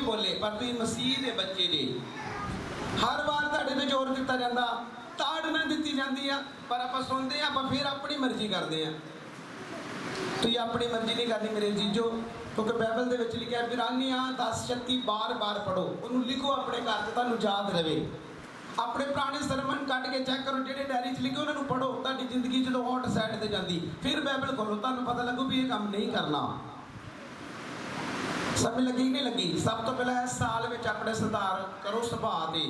बोले पर तुसीं मसीह दे बच्चे जे। हर बार तुहाडे ते जोर दिता जाता, ताड़ना दी जाती है, पर आप सुनते हैं, आप फिर अपनी मर्जी करते हैं। तुसीं अपनी मर्जी नहीं करनी मेरे जीजो, क्योंकि बाइबल दे विच लिखिआ बिरानियां 10:36 बार बार पढ़ो, उन्होंने लिखो अपने घर से, तुहानूं याद रहे। अपने पुराने सरमन कट के चैक करो, जिहड़े डायरी च लिखे उन्होंने पढ़ो, तुहाडी जिंदगी जो हॉट सैट ते जाती, फिर बाइबल खोलो, तुहानूं पता लगू भी ये काम नहीं करना। समझ लगी नहीं लगी? सब तो पहले इस साल में अपने सुधार करो सुभाव दे।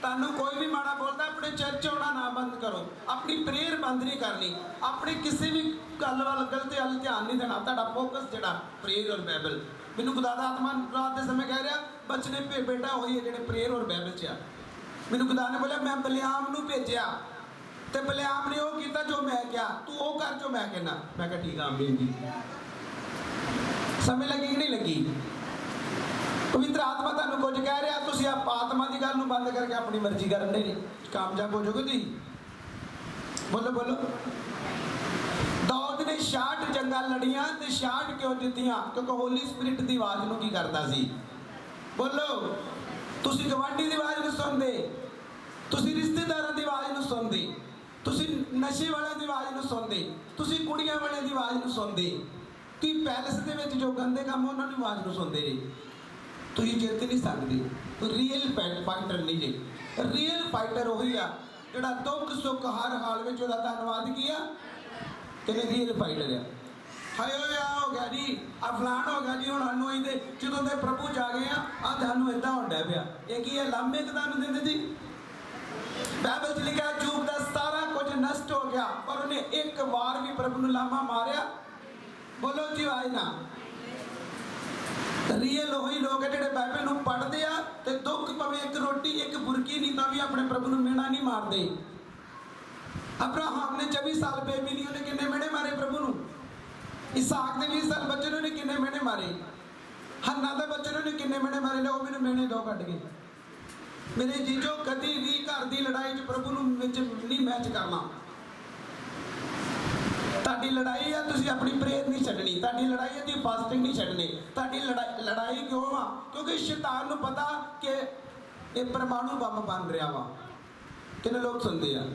तुहानूं कोई भी माड़ा बोलता अपने चर्च आना ना बंद करो, अपनी प्रेयर बंद नहीं करनी, अपनी किसी भी गल वाल गलत हल ध्यान नहीं देना, तुहाडा फोकस जिहड़ा प्रेयर और बाइबल। मैनूं खुदा दा आत्मा रात के समय कह रहा बचने बेटा वही है जिहड़े प्रेयर और बाइबल च आ। मैनूं खुदा ने बोलिया मैं बलियाम नूं भेजिया ते बलियाम ने वो किया जो मैं क्या, तू वो कर जो मैं कहना। मैं कहा ठीक है आमीन जी। समझ लगी कि नहीं लगी? पवित्र आत्मा तुहानूं कुछ कह रहा, तुसीं आप आत्मा की गल नूं बंद करके अपनी मर्जी करन दे, कामयाब हो जाओगे जी। बोलो बोलो। दाऊद ने 66 जंगां लड़ियां ते 66 क्यों जीतियां? क्योंकि होली स्पिरिट की आवाज़ नूं की करता सी। बोलो। तुसीं गवांढी की आवाज़ नहीं सुनते, तुसीं रिश्तेदारों की आवाज़ नहीं सुनते, तुसीं नशे वाले की आवाज़ नहीं सुनते, तुसीं कुड़ियां वाले की आवाज़ नहीं सुनते, तुसीं पैलेस के विच जो गंदे काम उन्होंने आवाज़ नहीं सुनते जी। तुसीं जित नहीं सकते। रियल फाइटर नहीं जी। रियल फाइटर वही आ जिहड़ा दुख सुख हर हाल में उसका धन्यवाद किया कि रियल फाइटर है। हाय आ हो गया जी, आ फलान हो गया जी, हुण सानूं इहदे जदों दे प्रभु च आ गए आ सानूं इदां होण डै पिया। ये की है लामे तुहानूं दिंदे जी। बाइबल च लिखा अयूब दा सारा कुछ नष्ट हो गया पर उन्हें एक बार भी प्रभु नूं लामा मारिया। बोलो जी आए ना। रियल वही लोग है जिहड़े बाइबल नूं पढ़दे आ ते दुख पवे एक रोटी एक बुरकी नहीं तां भी अपने प्रभु नूं मेणा नहीं मारदे। अब्राहम ने 24 साल बेबी नहीं, उन्हें किन्ने मेणे मारे प्रभु नूं। इसहाक ने 20 साल बच्चे ने किन्ने मेणे मारे। हन्ना दे बच्चे ने किन्ने मेणे मारे, लो मैनूं मेणे दो कट के। मेरे जीजो कदी भी घर की लड़ाई च प्रभु नूं विच नहीं मैच करना। ताड़ी लड़ाई है, तुसीं अपनी प्रेयर नहीं छड्डनी। ताड़ी लड़ाई है, तुसीं फास्टिंग नहीं छड्डनी। ताड़ी लड़ाई क्यों आ? क्योंकि शैतान नूं पता कि ये परमाणु बंब बन रहा वा। कितने लोग सुनते हैं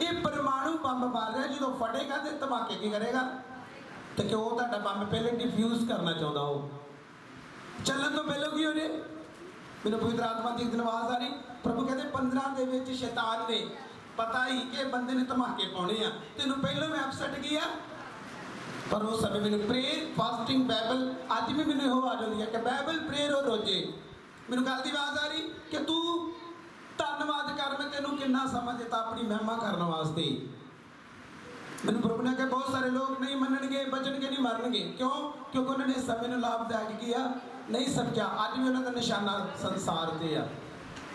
ये परमाणु बंब बन रहा, जो फटेगा तो धमाके की करेगा? तो क्यों तुहाडा बंब पहले डिफ्यूज करना चाहता हो? चलन तो पहले की हो जाए। मैनूं पवित्र आत्मा की एक आवाज़ आ रही, प्रभु कहते 15 दे विच शैतान ने पता ही कि बंदे ने धमाके पाने आ, तेनों पहलों मैं अपसेट किया। पर उस समय मैंने प्रेयर फास्टिंग बाइबल अज भी मैंने यह आवाज़ आती है कि बाइबल प्रेयर और रोजे। मैनू गल की आवाज़ आ रही कि तू धन्नवाद कर, मैं तेनों कितना समय दिता अपनी महिमा करने वास्ते। मैंने प्रभु ने कहा बहुत सारे लोग नहीं मनणगे, बचनगे, नहीं मरनगे। क्यों? क्योंकि उन्होंने इस समय लाभदायक किया नहीं समझा। अज भी उन्होंने निशाना संसार से आ,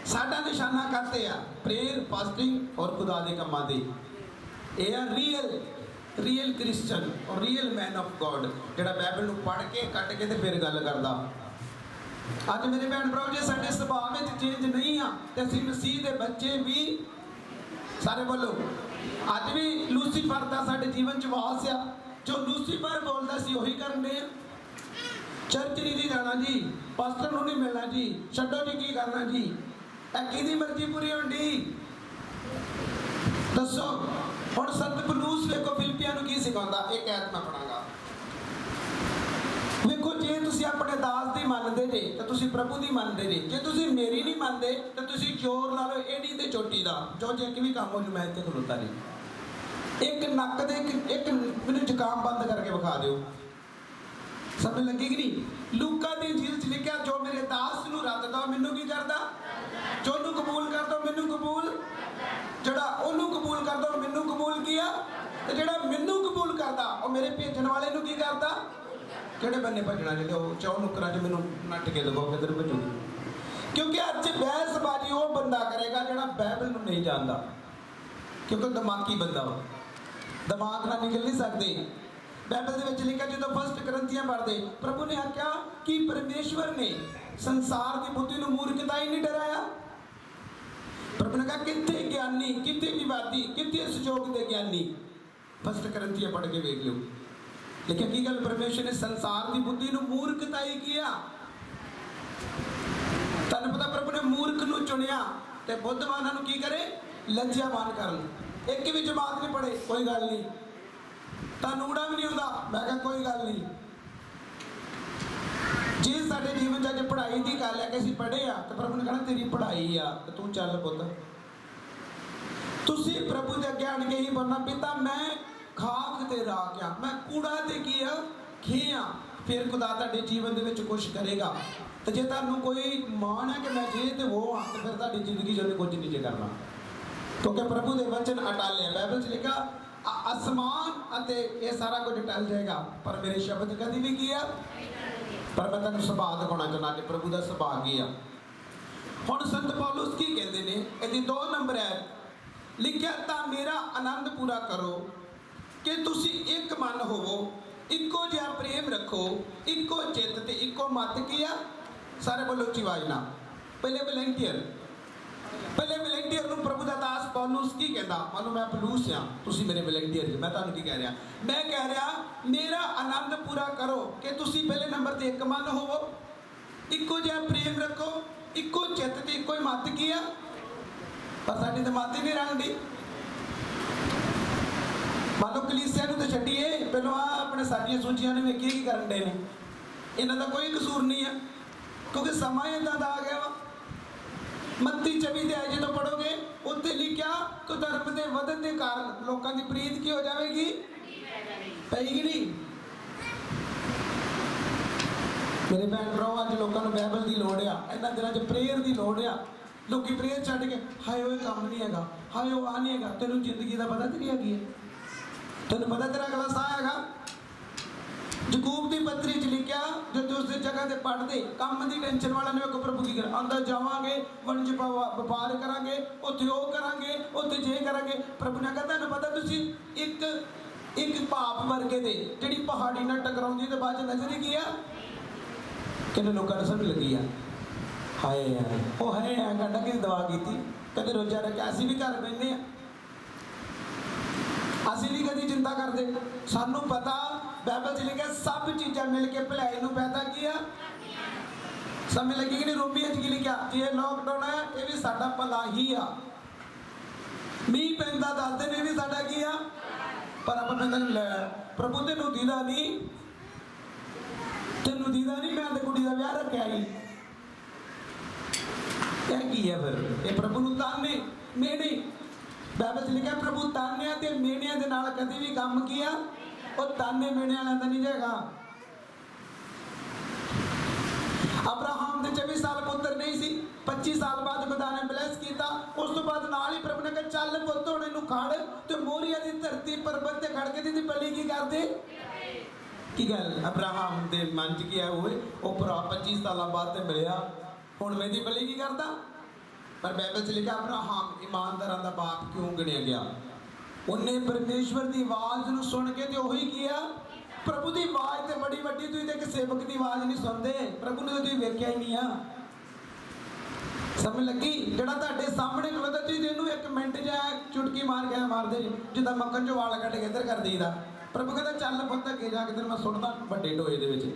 साडा निशाना करते हैं प्रेयर फास्टिंग और खुदा के कामां दे। ये आ रियल क्रिश्चन और रियल मैन ऑफ गॉड जिहड़ा बाइबल नूं पढ़ के कट के ते फिर गल करदा। अज मेरे भैन भराओ जे साडे सुभाव में चेंज नहीं आ ते असीं मसीह दे बच्चे भी सारे बोलो अज भी लूसीफर दा साडे जीवन च वास आ। जो लूसीफर बोलदा सी उही करन दे। चर्च नहीं जी जाना जी, पास्टर नूं नहीं मिलना जी, छड्डो जी की करना जी, किहदी मर्जी पूरी होंदी दसो। हुण संत पौलुस वेखो फिलिपियां नूं की सिखाउंदा, एक ऐत मैं पढ़ांगा। वेखो जे तुसीं अपने दास दी मनदे जे ते तुसीं प्रभु दी मनदे जे, जे तुसीं मेरी नहीं मनदे ते तुसीं जोर ला लो एडी ते चोटी दा, जो जे कि भी काम हो जो मैं इत्थे खलोता जी। एक नक दे एक मैनूं जुकाम बंद करके विखा दिओ। समझ लगी कि नहीं? लूका दी इंजील च लिखिआ जो मेरे दास नूं रद्ददा मैनूं की करदा, जो उन्होंने कबूल करदा मैनूं कबूल, जिहड़ा उन्होंने कबूल करदा मैनूं कबूल किया, ते जिहड़ा मैनूं कबूल करदा वो मेरे भेजण वाले नूं की करदा। किहड़े बन्ने भजना जिहड़े वो चौ नुकरां च मैनूं नट्ट के दबो किधर भजू। क्योंकि अज बहसबाजी वो बंदा करेगा जिहड़ा बाइबल नूं नहीं जानदा, क्योंकि दिमागी बंदा हो, दिमाग नाल निकल नहीं सकदे। बाइबल दे विच लिखिआ जो फर्स्ट करंथियां पढ़दे प्रभु ने आख्या कि परमेश्वर ने संसार की बुद्धि नूं मूर्खता ही नहीं डराया। प्रभु ने कहा कितने ज्ञानी, कितने विवादी, कितने सुजोग दे ज्ञानी। फर्स्ट करंथियां पढ़ के वेख लो। लेकिन की गल परमेश्वर ने संसार की बुद्धि नूं मूर्खता ही किया। ਆ ਤੇ ਬੁੱਧਵਾਨਾਂ ਨੂੰ ਕੀ ਕਰੇ? ਲੱਜਿਆਮਾਨ ਕਰਨ। ਇੱਕ ਵੀ ਜਮਾਤ ਨਹੀਂ ਪੜ੍ਹੇ, ਕੋਈ ਗੱਲ ਨਹੀਂ। ਤੁਹਾਨੂੰ ਊੜਾ ਵੀ ਨਹੀਂ ਆਉਂਦਾ, ਮੈਂ ਕਿਹਾ ਕੋਈ ਗੱਲ ਨਹੀਂ। ਜੇ ਸਾਡੇ ਜੀਵਨ 'ਚ ਅੱਜ ਪੜ੍ਹਾਈ ਦੀ ਗੱਲ ਹੈ ਕਿ ਅਸੀਂ ਪੜ੍ਹੇ ਆ ਤੇ ਪ੍ਰਭੂ ਨੇ ਕਹਿਣਾ ਤੇਰੀ ਪੜ੍ਹਾਈ ਆ ਤੇ ਤੂੰ ਚੱਲ ਪੁੱਤ। ਤੁਸੀਂ ਪ੍ਰਭੂ ਦੇ ਅੱਗੇ ਆਣ ਕੇ ਹੀ ਬੋਲਣਾ, ਪਿਤਾ ਮੈਂ ਖਾਕ ਤੇ ਰਾਖ ਆ, ਮੈਂ ਕੂੜਾ ਤੇ ਕੀ ਆ? ਖੇ ਆ। ਫਿਰ ਖੁਦਾ ਤੁਹਾਡੇ ਜੀਵਨ ਦੇ ਵਿੱਚ ਕੁਝ ਕਰੇਗਾ। ਤੇ ਜੇ ਤੁਹਾਨੂੰ ਕੋਈ ਮਾਣ ਹੈ ਕਿ ਮੈਂ ਜੇ ਤੇ ਉਹ ਆ, ਤੇ ਫਿਰ ਤੁਹਾਡੀ ਜ਼ਿੰਦਗੀ 'ਚ ਕੁਝ ਨਹੀਂ ਜੇ ਕਰਨਾ, ਕਿਉਂਕਿ ਪ੍ਰਭੂ ਦੇ ਵਚਨ ਅਟਲ ਹੈ। ਬਾਈਬਲ 'ਚ ਲਿਖਿਆ ਅਸਮਾਨ ਅਤੇ ਇਹ ਸਾਰਾ ਕੁਝ ਟਲ ਜਾਏਗਾ ਪਰ ਮੇਰੇ ਸ਼ਬਦ ਕਦੀ ਵੀ ਕੀ ਆ? ਪਰ ਮੈਂ ਤੁਹਾਨੂੰ ਸੁਭਾਅ ਦਿਖਾਉਣਾ ਚਾਹੁੰਦਾ ਕਿ ਪ੍ਰਭੂ ਦਾ ਸੁਭਾਅ ਕੀ ਆ। ਹੁਣ ਸੰਤ ਪੌਲੁਸ ਕੀ ਕਹਿੰਦੇ ਨੇ? ਇਹਦੀ 2 ਨੰਬਰ ਹੈ ਲਿਖਿਆ, ਤਾਂ ਮੇਰਾ ਆਨੰਦ ਪੂਰਾ ਕਰੋ ਕਿ ਤੁਸੀਂ ਇੱਕ ਮਨ ਹੋਵੋ, ਇੱਕੋ ਜਿਹਾ ਪ੍ਰੇਮ ਰੱਖੋ, ਇੱਕੋ ਚਿੱਤ ਤੇ ਇੱਕੋ ਮਤ ਕੀ ਆ? ਸਾਰੇ ਬੋਲੋ ਉੱਚੀ ਆਵਾਜ਼ ਨਾਲ। ਪਹਿਲੇ ਵਲੰਟੀਅਰ ਨੂੰ ਪ੍ਰਭੂ ਦਾ ਦਾਸ ਪੌਲੁਸ ਕੀ ਕਹਿੰਦਾ? ਮੰਨ ਲਓ ਮੈਂ ਪੌਲੁਸ ਆ, ਤੁਸੀਂ ਮੇਰੇ ਵਲੰਟੀਅਰ ਜੀ। ਮੈਂ ਤੁਹਾਨੂੰ ਕੀ ਕਹਿ ਰਿਹਾ? ਮੈਂ ਕਹਿ ਰਿਹਾ ਮੇਰਾ ਆਨੰਦ ਪੂਰਾ ਕਰੋ ਕਿ ਤੁਸੀਂ ਪਹਿਲੇ ਨੰਬਰ ਤੇ ਇੱਕ ਮਨ ਹੋਵੋ, ਇੱਕੋ ਜਿਹਾ ਪ੍ਰੇਮ ਰੱਖੋ, ਇੱਕੋ ਚਿੱਤ ਤੇ ਇੱਕੋ ਹੀ ਮਤ ਕੀ ਆ? ਪਰ ਸਾਡੀ ਤਾਂ ਮਤ ਹੀ ਨਹੀਂ ਰਲਦੀ। ਮੰਨ ਲਓ ਕਲੀਸਿਆ ਨੂੰ ਤਾਂ ਛੱਡੀਏ, ਪਹਿਲਾਂ ਆਪਣੇ ਸਾਡੀਆਂ ਸੂਚੀਆਂ ਨੇ ਵੇਖੀਏ ਕੀ ਕਰਨ ਦੇ ਨੇ। ਇਹਨਾਂ ਦਾ ਕੋਈ ਕਸੂਰ ਨਹੀਂ ਆ ਕਿਉਂਕਿ ਸਮਾਂ ਇਦਾਂ ਦਾ ਆ ਗਿਆ ਵਾ। ਮੱਤੀ 24 ਦੇ ਆਏ ਜਦੋਂ ਪੜੋਗੇ ਉੱਥੇ ਲਿਖਿਆ ਕਿ ਧਰਮ ਦੇ ਵਧਣ ਦੇ ਕਾਰਨ ਲੋਕਾਂ ਦੀ ਪ੍ਰੀਤ ਕੀ ਹੋ ਜਾਵੇਗੀ? ਪਏਗੀ ਨਹੀਂ। ਮੇਰੇ ਭੈਣ ਭਰਾਓ, ਅੱਜ ਲੋਕਾਂ ਨੂੰ ਬਾਈਬਲ ਦੀ ਲੋੜ ਆ, ਇਹਨਾਂ ਦਿਨਾਂ 'ਚ ਪ੍ਰੇਅਰ ਦੀ ਲੋੜ ਆ। ਲੋਕੀ ਪ੍ਰੇਅਰ ਛੱਡ ਕੇ ਹਾਏ ਉਹ ਕੰਮ ਨਹੀਂ ਹੈਗਾ, ਹਾਏ ਉਹ ਆ ਨਹੀਂ ਹੈਗਾ। ਤੈਨੂੰ ਜ਼ਿੰਦਗੀ ਦਾ ਪਤਾ ਤੇਰੀ ਹੈਗੀ ਹੈ? ਤੈਨੂੰ ਪਤਾ ਤੇਰਾ ਅਗਲਾ ਸਾਹ ਹੈਗਾ? ਯਕੂਬ ਦੀ ਪੱਤਰੀ 'ਚ ਲਿਖਿਆ ਜਦੋਂ ਉਸ ਦੀ ਜਗ੍ਹਾ ਤੇ ਪੜ੍ਹਦੇ ਕੰਮ ਦੀ ਟੈਨਸ਼ਨ ਵਾਲਾ ਨੇ ਵੇਖੋ ਪ੍ਰਭੂ ਕੀ ਕਰ ਅੰਦਰ ਜਾਵਾਂਗੇ, ਵਣਜ ਵਪਾਰ ਕਰਾਂਗੇ, ਉੱਥੇ ਉਹ ਕਰਾਂਗੇ, ਉੱਥੇ ਜੇ ਕਰਾਂਗੇ। ਪ੍ਰਭੂ ਨੇ ਕਹਿੰਦਾ ਤੁਹਾਨੂੰ ਪਤਾ ਤੁਸੀਂ ਇੱਕ ਭਾਪ ਵਰਗੇ ਦੇ ਜਿਹੜੀ ਪਹਾੜੀ ਨਾਲ ਟਕਰਾਉਂਦੀ ਤੇ ਬਾਅਦ 'ਚ ਨਜ਼ਰ ਹੀ ਕੀ ਆ? ਕਿੰਨੇ ਲੋਕਾਂ ਨੂੰ ਸਮਝ ਲੱਗੀ ਆ ਹਾਏ ਯਾਰ ਉਹ ਹੈ ਕਹਿੰਦਾ ਕਿ ਦਵਾ ਕੀਤੀ। ਕਹਿੰਦੇ ਰੋਜ਼ਾ ਰੱਖਿਆ। ਅਸੀਂ ਵੀ ਘਰ ਬੈਠੇ ਆ, ਅਸੀਂ ਵੀ ਕਦੀ ਚਿੰਤਾ ਕਰਦੇ? ਸਾਨੂੰ ਪਤਾ ਬਾਈਬਲ 'ਚ ਲਿਖਿਆ ਸਭ ਚੀਜ਼ਾਂ ਮਿਲ ਕੇ ਭਲਾਈ ਨੂੰ ਪੈਦਾ ਕੀ ਆ? ਸਮਝ ਲੱਗੀ ਕਿ ਨਹੀਂ? ਰੋਮੀਆਂ 'ਚ ਕੀ ਲਿਖਿਆ? ਜੇ ਲੋਕਡਾਊਨ ਹੈ ਇਹ ਵੀ ਸਾਡਾ ਭਲਾ ਹੀ ਆ। ਮੀਂਹ ਪੈਂਦਾ ਦੱਸਦੇ ਨੇ ਵੀ ਸਾਡਾ ਕੀ ਆ? ਪਰ ਆਪਾਂ ਕਹਿੰਦੇ ਲੈ ਪ੍ਰਭੂ ਤੈਨੂੰ ਦੀਦਾ ਨਹੀਂ, ਤੈਨੂੰ ਦੀਦਾ ਨਹੀਂ, ਮੈਂ ਤੇ ਕੁੜੀ ਦਾ ਵਿਆਹ ਰੱਖਿਆ ਹੀ। ਇਹ ਕੀ ਹੈ ਫਿਰ? ਇਹ ਪ੍ਰਭੂ ਨੂੰ ਤਾਨੇ ਮੇਨੇ। ਬਾਈਬਲ 'ਚ ਲਿਖਿਆ ਪ੍ਰਭੂ ਤਾਨਿਆਂ ਤੇ ਮੇਨਿਆਂ ਦੇ ਨਾਲ ਕਦੇ ਵੀ ਕੰਮ ਕੀ ਆ? ਉਹ ਤਾਨੇ ਮੇਨੇ ਵਾਲਿਆਂ ਦਾ ਨਹੀਂ ਜਾਏਗਾ। ਅਬਰਾਹਮ ਦੇ 24 ਸਾਲ ਪੁੱਤਰ ਨਹੀਂ ਸੀ, 25 ਸਾਲ ਬਾਅਦ ਖੁਦਾ ਨੇ ਬਲੈਸ ਕੀਤਾ। ਉਸ ਤੋਂ ਬਾਅਦ ਨਾਲ ਹੀ ਪ੍ਰਭੂ ਨੇ ਕਿਹਾ ਚੱਲ ਪੁੱਤ ਹੁਣ ਇਹਨੂੰ ਖੜ ਤੇ ਮੋਰੀਆ ਦੀ ਧਰਤੀ ਪਰਬਤ ਤੇ ਖੜ ਕੇ ਦੀ ਬਲੀ ਕੀ ਕਰਦੇ? ਕੀ ਗੱਲ ਅਬਰਾਹਮ ਦੇ ਮਨ 'ਚ ਕੀ ਆ? ਉਹ ਭਰਾ 25 ਸਾਲਾਂ ਬਾਅਦ ਤੇ ਮਿਲਿਆ, ਹੁਣ ਮੇਰੀ ਬਲੀ ਕੀ ਕਰਦਾ? ਪਰ ਬਾਈਬਲ 'ਚ ਲਿਖਿਆ ਅਬਰਾਹਮ ਇਮਾਨਦਾਰਾਂ ਦਾ ਬਾਪ ਕਿਉਂ ਗਿਣਿਆ ਗਿਆ? ਉਹਨੇ ਪਰਮੇਸ਼ਵਰ ਦੀ ਆਵਾਜ਼ ਨੂੰ ਸੁਣ ਕੇ ਤੇ ਉਹੀ ਕੀ ਆ? ਪ੍ਰਭੂ ਦੀ ਆਵਾਜ਼ ਤੇ ਬੜੀ ਵੱਡੀ। ਤੁਸੀਂ ਤੇ ਇੱਕ ਸੇਵਕ ਦੀ ਆਵਾਜ਼ ਨਹੀਂ ਸੁਣਦੇ, ਪ੍ਰਭੂ ਨੇ ਤੁਸੀਂ ਵੇਖਿਆ ਹੀ ਨਹੀਂ ਆ। ਸਮਝ ਲੱਗੀ? ਜਿਹੜਾ ਤੁਹਾਡੇ ਸਾਹਮਣੇ ਖਲੋਤਾ ਤੁਸੀਂ ਇਹਨੂੰ 1 ਮਿੰਟ ਜਾਂ ਚੁਟਕੀ ਮਾਰ ਕੇ ਮਾਰਦੇ ਜਿੱਦਾਂ ਮੱਖਣ ਚੋਂ ਵਾਲ ਕੱਢ ਕੇ ਇੱਧਰ ਕਰ ਦੇਈਦਾ। ਪ੍ਰਭੂ ਕਹਿੰਦਾ ਚੱਲ ਪੁੱਤ ਅੱਗੇ ਜਾ ਕੇ ਤੈਨੂੰ ਮੈਂ ਸੁੱਟਦਾ ਵੱਡੇ ਟੋਏ ਦੇ ਵਿੱਚ।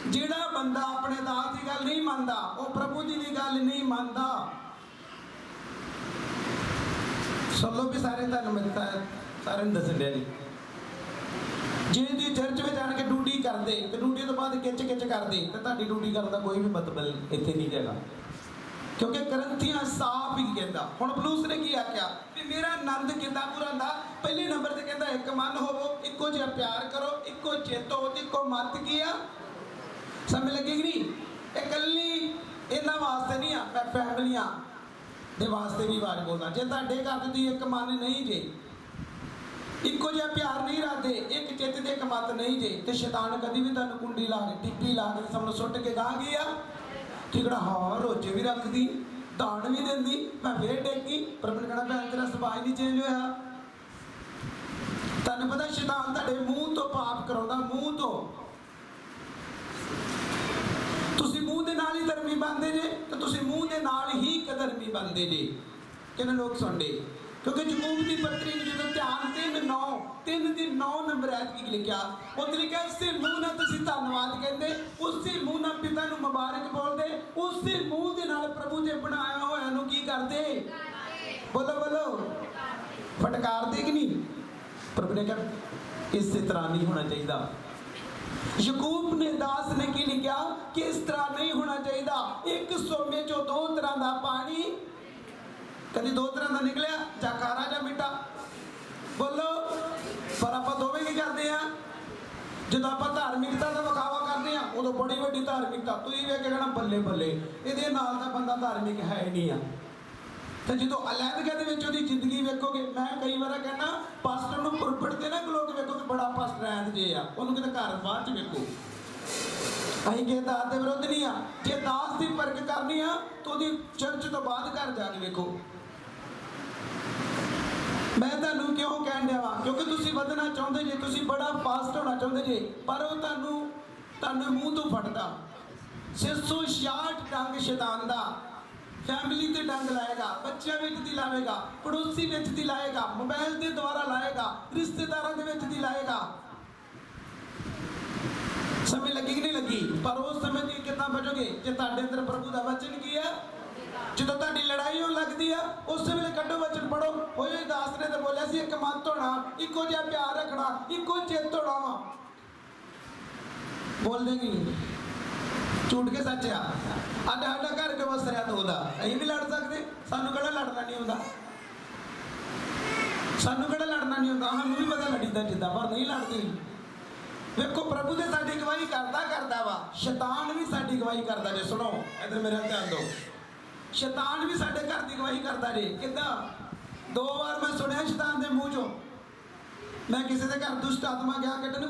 ਜਿਹੜਾ ਬੰਦਾ ਆਪਣੇ ਦਾਸ ਦੀ ਗੱਲ ਨਹੀਂ ਮੰਨਦਾ ਉਹ ਪ੍ਰਭੂ ਦੀ ਵੀ ਗੱਲ ਨਹੀਂ ਮੰਨਦਾ। ਸੁਣ ਵੀ ਸਾਰੇ ਤੁਹਾਨੂੰ ਮਿਲਦਾ ਸਾਰਿਆਂ ਨੂੰ ਦੱਸਣ ਡਿਆ ਜੀ। ਜੇ ਤੁਸੀਂ ਚਰਚ ਵਿੱਚ ਆਣ ਕੇ ਡਿਊਟੀ ਕਰਦੇ ਤੇ ਡਿਊਟੀ ਤੋਂ ਬਾਅਦ ਖਿੱਚ ਕਰਦੇ ਤੇ ਤੁਹਾਡੀ ਡਿਊਟੀ ਕਰਨ ਦਾ ਕੋਈ ਵੀ ਮਤਲਬ ਇੱਥੇ ਨਹੀਂ ਹੈਗਾ, ਕਿਉਂਕਿ ਗ੍ਰੰਥੀਆਂ ਸਾਫ਼ ਹੀ ਕਹਿੰਦਾ। ਹੁਣ ਪੌਲੁਸ ਨੇ ਕੀ ਆਖਿਆ ਵੀ ਮੇਰਾ ਆਨੰਦ ਕਿੱਦਾਂ ਪੂਰਾ ਹੁੰਦਾ? ਪਹਿਲੇ ਨੰਬਰ ਤੇ ਕਹਿੰਦਾ ਇੱਕ ਮਨ ਹੋਵੋ, ਇੱਕੋ ਜਿਹਾ ਪਿਆਰ ਕਰੋ, ਇੱਕੋ ਚਿੱਤ ਹੋ ਤੇ ਇੱਕੋ ਮਤ ਕੀ ਆ? ਸਮਝ ਲੱਗੀ ਕਿ ਨਹੀਂ? ਇਹ ਇਕੱਲੀ ਇਹਨਾਂ ਵਾਸਤੇ ਨਹੀਂ ਆ, ਮੈਂ ਫੈਮਲੀਆਂ ਦੇ ਵਾਸਤੇ ਵੀ ਆਵਾਜ਼ ਬੋਲਦਾ। ਜੇ ਤੁਹਾਡੇ ਘਰ ਤੇ ਤੁਸੀਂ ਇੱਕ ਮਨ ਨਹੀਂ ਜੇ, ਇੱਕੋ ਜਿਹਾ ਪਿਆਰ ਨਹੀਂ ਰੱਖਦੇ, ਇੱਕ ਚਿੱਤ ਤੇ ਇੱਕ ਮਤ ਨਹੀਂ ਜੇ, ਤੇ ਸ਼ੈਤਾਨ ਕਦੀ ਵੀ ਤੁਹਾਨੂੰ ਕੁੰਡੀ ਲਾ ਕੇ ਟਿੱਪੀ ਲਾ ਕੇ ਸਾਹਮਣੇ ਸੁੱਟ ਕੇ ਗਾਹ ਗਿਆ ਠੀਕੜਾ। ਹਾਂ ਰੋਜੇ ਵੀ ਰੱਖਦੀ, ਦਾਨ ਵੀ ਦਿੰਦੀ, ਮੈਂ ਫੇਰ ਡੇਗੀ। ਪ੍ਰਭੂ ਨੇ ਕਹਿਣਾ ਭੈਣ ਤੇਰਾ ਸੁਭਾਅ ਨਹੀਂ ਚੇਂਜ ਹੋਇਆ। ਤੁਹਾਨੂੰ ਪਤਾ ਸ਼ੈਤਾਨ ਤੁਹਾਡੇ ਮੂੰਹ ਤੋਂ ਪਾਪ ਕਰਾਉਂਦਾ, ਮੂੰਹ ਤੋਂ। ਤੁਸੀਂ ਮੂੰਹ ਦੇ ਨਾਲ ਹੀ ਧਰਮੀ ਬਣਦੇ ਜੇ ਤੇ ਤੁਸੀਂ ਮੂੰਹ ਦੇ ਨਾਲ ਹੀ ਕਧਰਮੀ ਬਣਦੇ ਜੇ। ਕਿੰਨੇ ਲੋਕ ਸੁਣਦੇ? ਕਿਉਂਕਿ ਯਕੂਬ ਦੀ ਪੱਤਰੀ ਨੂੰ ਜਦੋਂ ਧਿਆਨ 3 ਦੀ 9 ਨੰਬਰ ਐਤ ਕੀ ਲਿਖਿਆ? ਉੱਥੇ ਲਿਖਿਆ ਉਸੇ ਮੂੰਹ ਨਾਲ ਤੁਸੀਂ ਧੰਨਵਾਦ ਕਹਿੰਦੇ, ਉਸੇ ਮੂੰਹ ਨਾਲ ਪਿਤਾ ਨੂੰ ਮੁਬਾਰਕ ਬੋਲਦੇ, ਉਸੇ ਮੂੰਹ ਦੇ ਨਾਲ ਪ੍ਰਭੂ ਦੇ ਬਣਾਇਆ ਹੋਇਆ ਨੂੰ करते? बोलो बोलो, फटकारते कि नहीं? प्रभु ने कहा इस तरह नहीं होना चाहिए। यकूब ने दास ने की लिखा कि इस तरह नहीं होना चाहिए। एक सोमे चो दो तरह का पानी, कभी दो तरह का निकलिया, जा खारा जा मिठा। बोलो, पर आप दोवें की करते हैं? जो आप धार्मिकता का विखावा करते हैं उदो बड़ी वड्डी धार्मिकता, तुम वेख के कहना बल्ले बल्ले ये नाल दा बंदा धार्मिक है ही नहीं है। तो जो अलैदगी के जिंदगी वेखोगे, मैं कई बार कहना पास्टर को पुरपट के ना लोग वेखो कि बड़ा पास्टर ऐद जे आ, उन्होंने कितने घर बाहर च वेखो। अं किसी दास के विरुद्ध नहीं आ, जे दास की परख करनी आ तो चर्च तो बाद घर जाके वेखो। मैं तुहानू क्यों कह दिया वा, क्योंकि तुसीं वधना चाहुंदे जे, तुसीं बड़ा फास्ट होना चाहुंदे जे, पर वो तुहानू मूँह तो फटदा। 666 डंग शैतान दा, फैमिली ते डंग लाएगा, बच्चों विच दी लाएगा, पड़ोसी विच दी लाएगा, मोबाइल के द्वारा लाएगा, रिश्तेदारों के विच दी लाएगा। समय लगी कि नहीं लगी? पर उस समय की कितना बचोगे जे तुहाडे अंदर प्रभु का वचन की है। जो तुहाडी लड़ाई होण लगदी है उस वेले कड्डो वचन पढ़ो। होए दास ने तो बोलिया सी एक मत होना, इको जिहा प्यार रखना, इको चित होना वा। बोल देगी झूठ के सच आ। अड्डा अड्डा घर के वसरिया तो होता अं भी लड़ सकते, सानू कड़ा लड़ना नहीं होता, सानू कड़ा लड़ना नहीं होता। सानू भी पता लड़ीदा जिद्दां, पर नहीं लड़ते। देखो प्रभु ने साडी गवाही करता वा, शैतान भी साडी गवाही करता जे। सुनो इधर मेरा ध्यान दो, शैतान भी साडे घर की गवाही करता जे। किद्दां? 2 बार मैं सुनिया शैतान के मूँह चों, मैं किसी के घर दुष्ट आत्मा गया कड्ढन,